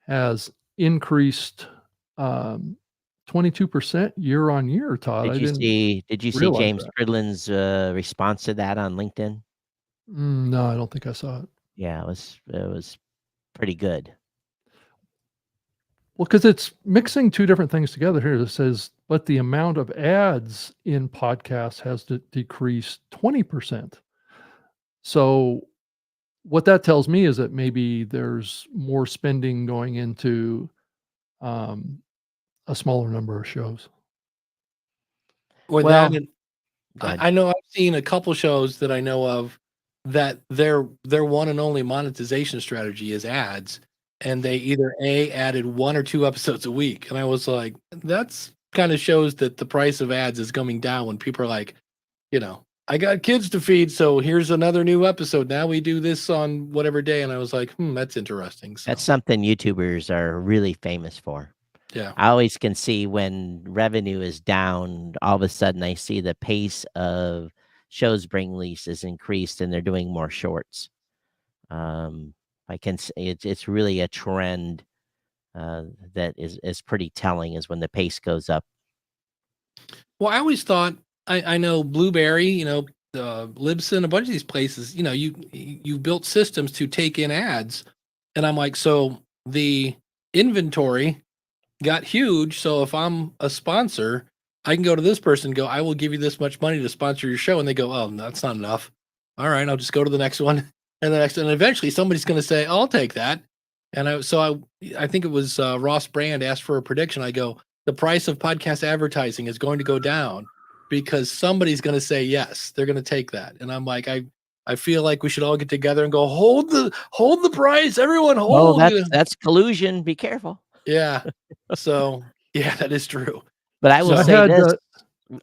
has increased 22% year on year, Todd. Did you see James Cridland's response to that on LinkedIn? No, I don't think I saw it. Yeah, it was pretty good. Well, because it's mixing two different things together here. It says, but the amount of ads in podcasts has decreased 20%. So what that tells me is that maybe there's more spending going into um, a smaller number of shows. Or Well, that, and go ahead. I know I've seen a couple shows that I know of that their one and only monetization strategy is ads, and they either added 1 or 2 episodes a week, and I was like, that's kind of shows that the price of ads is coming down when people are like, I got kids to feed, so here's another new episode. Now we do this on whatever day, and I was like, that's interesting. So That's something YouTubers are really famous for. yeah, I always can see when revenue is down, all of a sudden I see the pace of shows being released is increased and they're doing more shorts. I can it's really a trend that is pretty telling is when the pace goes up. well, I always thought I know Blueberry, Libsyn, a bunch of these places, you built systems to take in ads, and I'm like, so the inventory got huge. So if I'm a sponsor, I can go to this person and go, I will give you this much money to sponsor your show. And they go, oh, no, that's not enough. All right, I'll just go to the next one and the next. And eventually somebody's going to say, I'll take that. And I think it was Ross Brand asked for a prediction. I go, the price of podcast advertising is going to go down because somebody's going to say, yes, they're going to take that. And I'm like, I feel like we should all get together and go, hold the price. Everyone hold. That's collusion. Be careful. Yeah. So yeah, that is true. But I will So say this: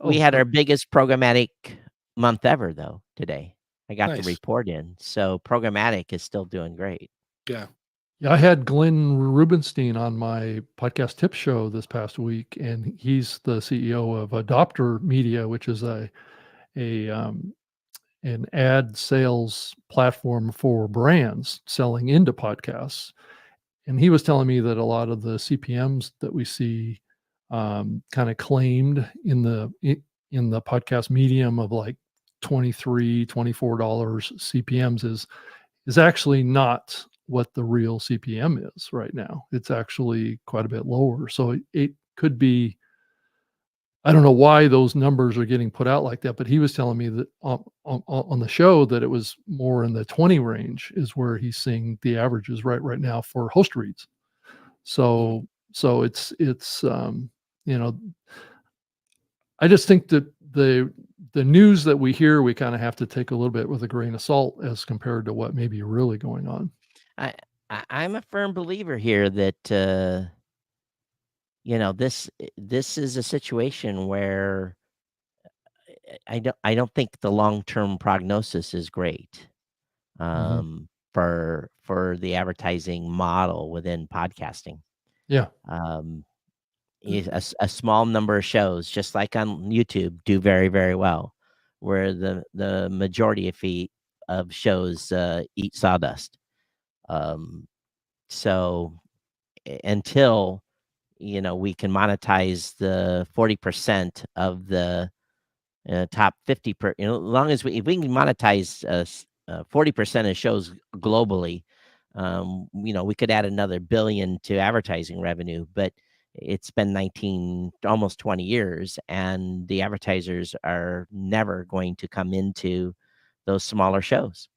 we had sorry. our biggest programmatic month ever, though. Today, I got Nice. the report in, so programmatic is still doing great. Yeah. Yeah, I had Glenn Rubenstein on my podcast tip show this past week, and he's the CEO of Adopter Media, which is an ad sales platform for brands selling into podcasts. And he was telling me that a lot of the CPMs that we see kind of claimed in the podcast medium of like $23, $24 CPMs is actually not what the real CPM is right now. It's actually quite a bit lower. So it could be, I don't know why those numbers are getting put out like that, but he was telling me that on the show that it was more in the 20 range is where he's seeing the averages right now for host reads. So it's I just think that the news that we hear, we kind of have to take a little bit with a grain of salt as compared to what may be really going on. I'm a firm believer here that this is a situation where I don't think the long-term prognosis is great for the advertising model within podcasting. Yeah. A small number of shows, just like on YouTube, do very, very well, where the majority of shows eat sawdust. So until we can monetize the 40% of the top 50 as long as if we can monetize 40% of shows globally, we could add another billion to advertising revenue, but it's been 19, almost 20 years, and the advertisers are never going to come into those smaller shows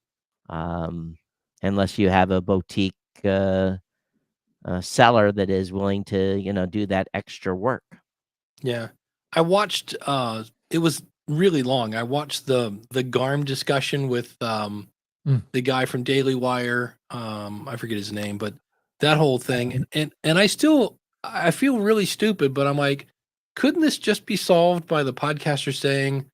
unless you have a boutique seller that is willing to do that extra work. Yeah. I watched it was really long. I watched the GARM discussion with the guy from Daily Wire. I forget his name, but that whole thing. And I feel really stupid, but I'm like, couldn't this just be solved by the podcaster saying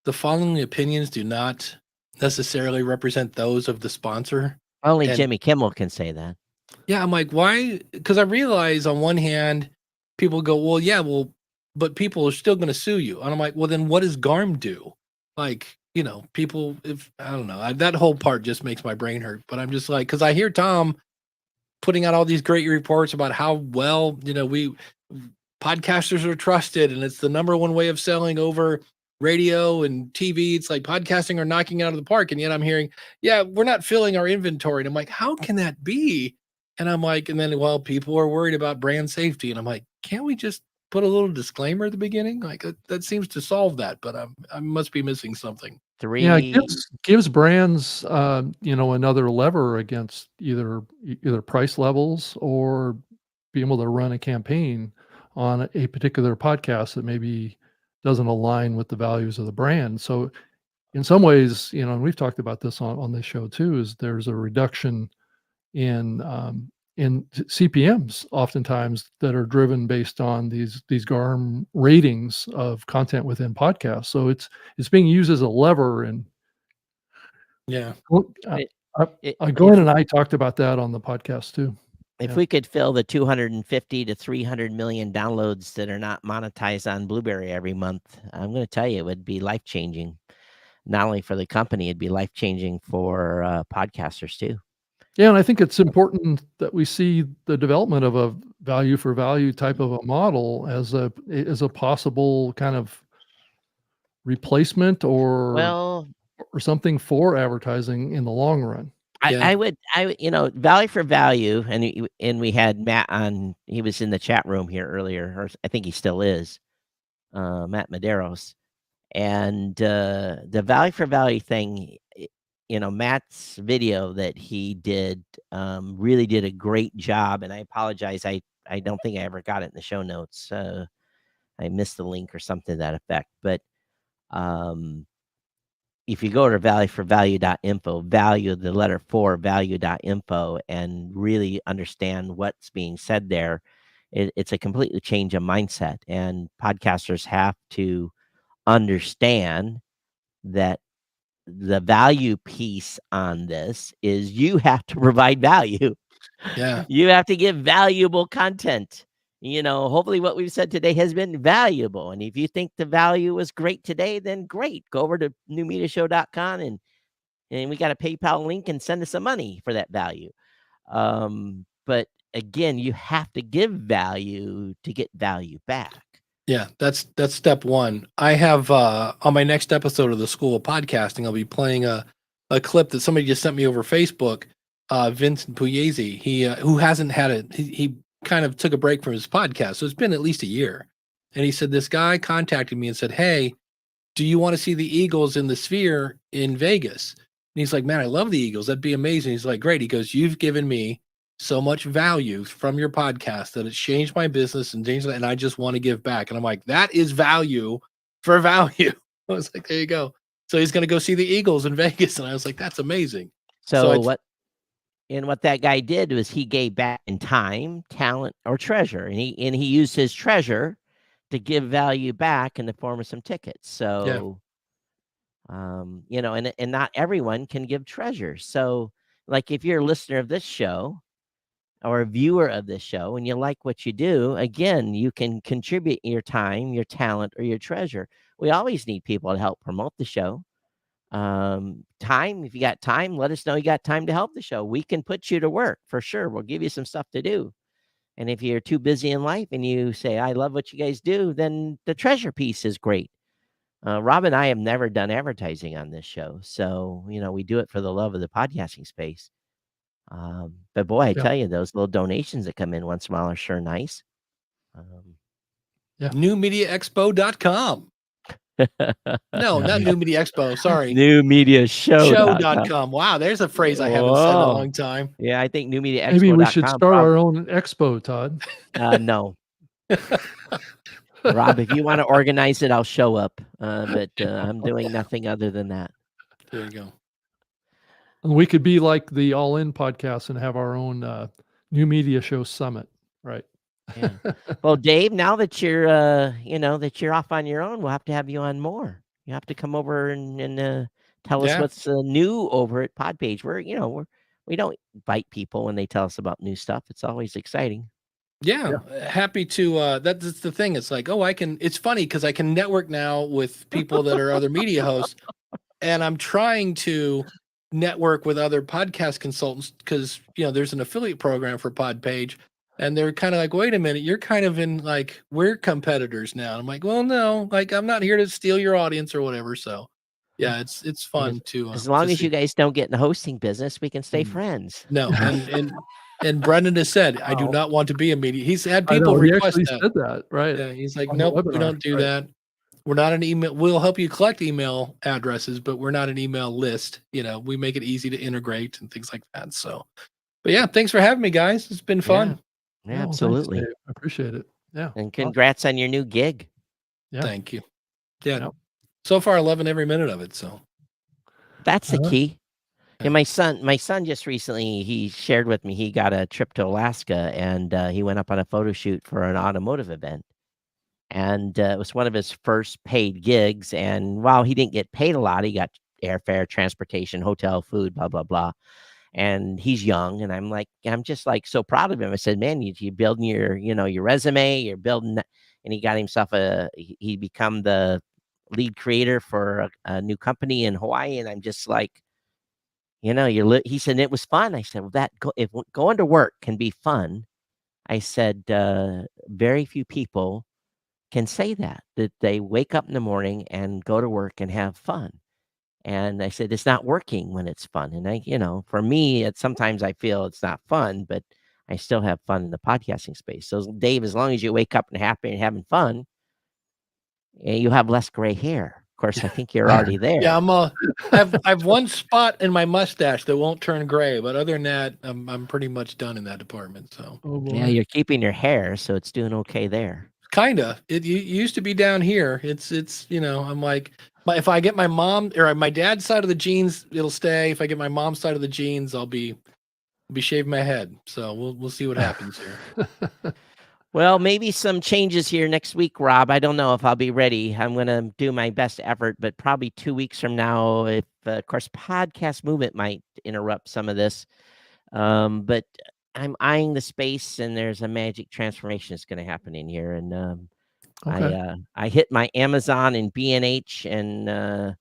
the following opinions do not necessarily represent those of the sponsor? Only Jimmy Kimmel can say that. Yeah, I'm like, why? Because I realize on one hand, people go, well, yeah, well, but people are still going to sue you. And I'm like, well, then what does GARM do? Like, people, if I don't know, that whole part just makes my brain hurt. But I'm just like, because I hear Tom putting out all these great reports about how well, podcasters are trusted and it's the number one way of selling over radio and TV. It's like podcasting are knocking it out of the park. And yet I'm hearing, yeah, we're not filling our inventory. And I'm like, how can that be And I'm like, and then, well, people are worried about brand safety. And I'm like, can't we just put a little disclaimer at the beginning? Like that seems to solve that, but I must be missing something. Yeah, it 3 gives brands, another lever against either price levels or being able to run a campaign on a particular podcast that maybe doesn't align with the values of the brand. So in some ways, and we've talked about this on this show too, is there's a reduction in CPMs oftentimes that are driven based on these GARM ratings of content within podcasts. So it's being used as a lever. And Yeah. It- it- Glenn if- and I talked about that on the podcast too. If Yeah. we could fill the 250 to 300 million downloads that are not monetized on Blueberry every month, I'm going to tell you, it would be life changing. Not only for the company, it'd be life changing for podcasters too. Yeah, and I think it's important that we see the development of a value for value type of a model as a possible kind of replacement or Well, something for advertising in the long run. Yeah. I would, value for value, and we had Matt on. He was in the chat room here earlier, or I think he still is, Matt Medeiros. And the value for value thing, Matt's video that he did really did a great job. And I apologize, I don't think I ever got it in the show notes. I missed the link or something to that effect. But if you go to valueforvalue.info, value the letter 4 value.info, and really understand what's being said there, it's a completely change of mindset. And podcasters have to understand that the value piece on this is you have to provide value. Yeah. You have to give valuable content. Hopefully what we've said today has been valuable. And if you think the value was great today, then great. Go over to newmediashow.com and we got a PayPal link and send us some money for that value. But again, you have to give value to get value back. Yeah, that's step one. I have on my next episode of the School of Podcasting, I'll be playing a clip that somebody just sent me over Facebook. Vincent Pugliese, he who hasn't had it, he kind of took a break from his podcast, so it's been at least a year. And he said this guy contacted me and said, "Hey, do you want to see the Eagles in the Sphere in Vegas?" And he's like, "Man, I love the Eagles. That'd be amazing." He's like, "Great." He goes, "You've given me so much value from your podcast that it's changed my business and changed, and I just want to give back." And I'm like, that is value for value. I was like, there you go. So he's going to go see the Eagles in Vegas. And I was like, that's amazing. So what that guy did was he gave back in time, talent, or treasure. And he used his treasure to give value back in the form of some tickets. So, and not everyone can give treasure. So like if you're a listener of this show, or a viewer of this show, and you like what you do, again, you can contribute your time, your talent, or your treasure. We always need people to help promote the show. Time, if you got time, let us know you got time to help the show. We can put you to work for sure. We'll give you some stuff to do. And if you're too busy in life and you say, I love what you guys do, then the treasure piece is great. Rob and I have never done advertising on this show. So, we do it for the love of the podcasting space. But boy, I tell you, those little donations that come in once in a while are sure nice. Newmediaexpo.com. No, not New Media Expo. Sorry. Newmediashow.com. Wow, there's a phrase I haven't said in a long time. Yeah, I think newmediaexpo.com. Maybe we should start our own expo, Todd. No. Rob, if you want to organize it, I'll show up. But I'm doing nothing other than that. There you go. And we could be like the All In podcast and have our own New Media Show Summit, right? Yeah. Well, Dave, now that you're that you're off on your own, we'll have to have you on more. You have to come over and tell us what's new over at Podpage. We don't bite people when they tell us about new stuff. It's always exciting. Yeah. Happy to that's the thing. It's like, it's funny because I can network now with people that are other media hosts, and I'm trying to network with other podcast consultants because there's an affiliate program for Podpage, and they're kind of like, wait a minute, you're kind of in like, we're competitors now. And I'm like, well, no, like I'm not here to steal your audience or whatever. So yeah, it's fun to as long as you guys don't get in the hosting business, we can stay friends. No, and And Brendan has said, I do Wow. not want to be a media. He's had I people know, he request actually that. said that, right? Yeah, he's like, on the nope, we webinar, don't do right. that. We're not an email. We'll help you collect email addresses, but we're not an email list. We make it easy to integrate and things like that. So, but yeah, thanks for having me, guys. It's been fun. Yeah, Well, thanks, absolutely. Dave. I appreciate it. Yeah. And awesome. congrats on your new gig. Yeah. Thank you. Yeah. Yep. So far, loving every minute of it. So That's the All right. key. Yeah. And my son just recently, he shared with me, he got a trip to Alaska and he went up on a photo shoot for an automotive event. And it was one of his first paid gigs. And while he didn't get paid a lot, he got airfare, transportation, hotel, food, blah, blah, blah. And he's young. And I'm just like so proud of him. I said, man, you building your resume, you're building that. And he got himself he become the lead creator for a new company in Hawaii. And I'm just like, he said, it was fun. I said, well, if going to work can be fun, I said, very few people can say that they wake up in the morning and go to work and have fun. And I said, it's not working when it's fun. And for me, sometimes I feel it's not fun, but I still have fun in the podcasting space. So Dave, as long as you wake up and happy and having fun, you have less gray hair. Of course, I think you're already there. yeah, I've one spot in my mustache that won't turn gray, but other than that, I'm pretty much done in that department. So Oh, boy. Yeah, you're keeping your hair, so it's doing okay there. kinda. It used to be down here. It's I'm like, if I get my mom or my dad's side of the genes, it'll stay. If I get my mom's side of the genes, I'll be shaving my head. So we'll see what happens here. Well, maybe some changes here next week, Rob. I don't know if I'll be ready. I'm going to do my best effort, but probably 2 weeks from now, if of course, podcast movement might interrupt some of this. But I'm eyeing the space, and there's a magic transformation that's going to happen in here. And Okay. I hit my Amazon and B&H and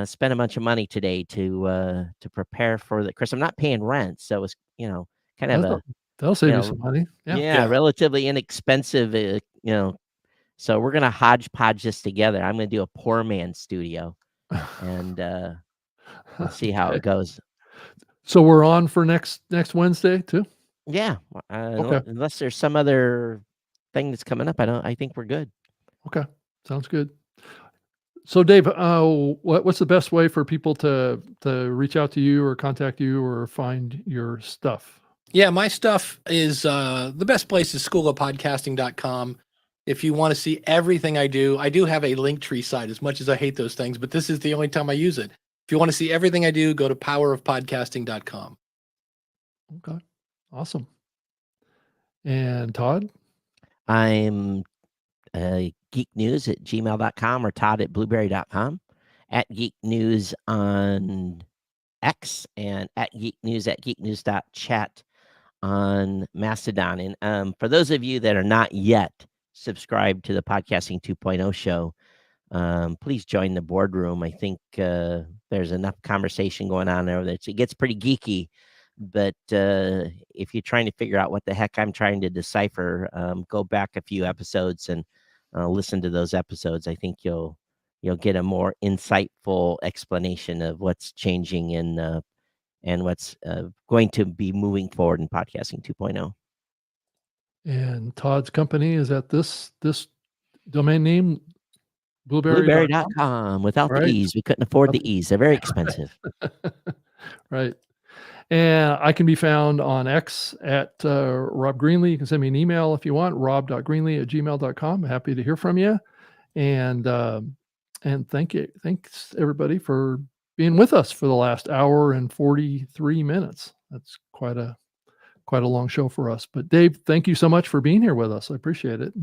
spent a bunch of money today to prepare for the. Of course, I'm not paying rent, so it's kind of a That'll save you know, some money. Yeah. yeah, relatively inexpensive. So we're gonna hodgepodge this together. I'm gonna do a poor man studio, and we'll see how Okay. it goes. So we're on for next Wednesday too. Yeah, Okay. unless there's some other thing that's coming up, I think we're good. Okay. Sounds good. So Dave, what's the best way for people to reach out to you or contact you or find your stuff? Yeah, my stuff is the best place is schoolofpodcasting.com. If you want to see everything I do have a Linktree site, as much as I hate those things, but this is the only time I use it. If you want to see everything I do, go to powerofpodcasting.com. Okay. Awesome. And Todd? I'm geeknews@gmail.com or Todd@blueberry.com, @geeknews on X, and @geeknews@geeknews.chat on Mastodon. And for those of you that are not yet subscribed to the Podcasting 2.0 show, please join the boardroom. I think there's enough conversation going on there that it gets pretty geeky. But if you're trying to figure out what the heck I'm trying to decipher, go back a few episodes and listen to those episodes. I think you'll get a more insightful explanation of what's changing and what's going to be moving forward in Podcasting 2.0. And Todd's company is at this domain name, Blueberry.com without Right. the E's. We couldn't afford the E's. They're very expensive. Right. And I can be found on X at Rob Greenlee. You can send me an email if you want, rob.greenlee@gmail.com. Happy to hear from you. And thanks everybody for being with us for the last hour and 43 minutes. That's quite a long show for us. But Dave, thank you so much for being here with us. I appreciate it.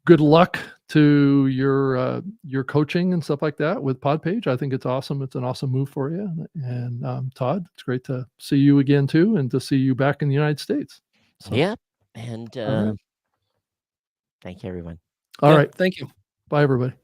Good luck to your coaching and stuff like that with Podpage. I think it's awesome. It's an awesome move for you. And Todd, it's great to see you again too, and to see you back in the United States. So, Yeah. And All right. thank you, everyone. All Yeah, right. thank you. Bye, everybody.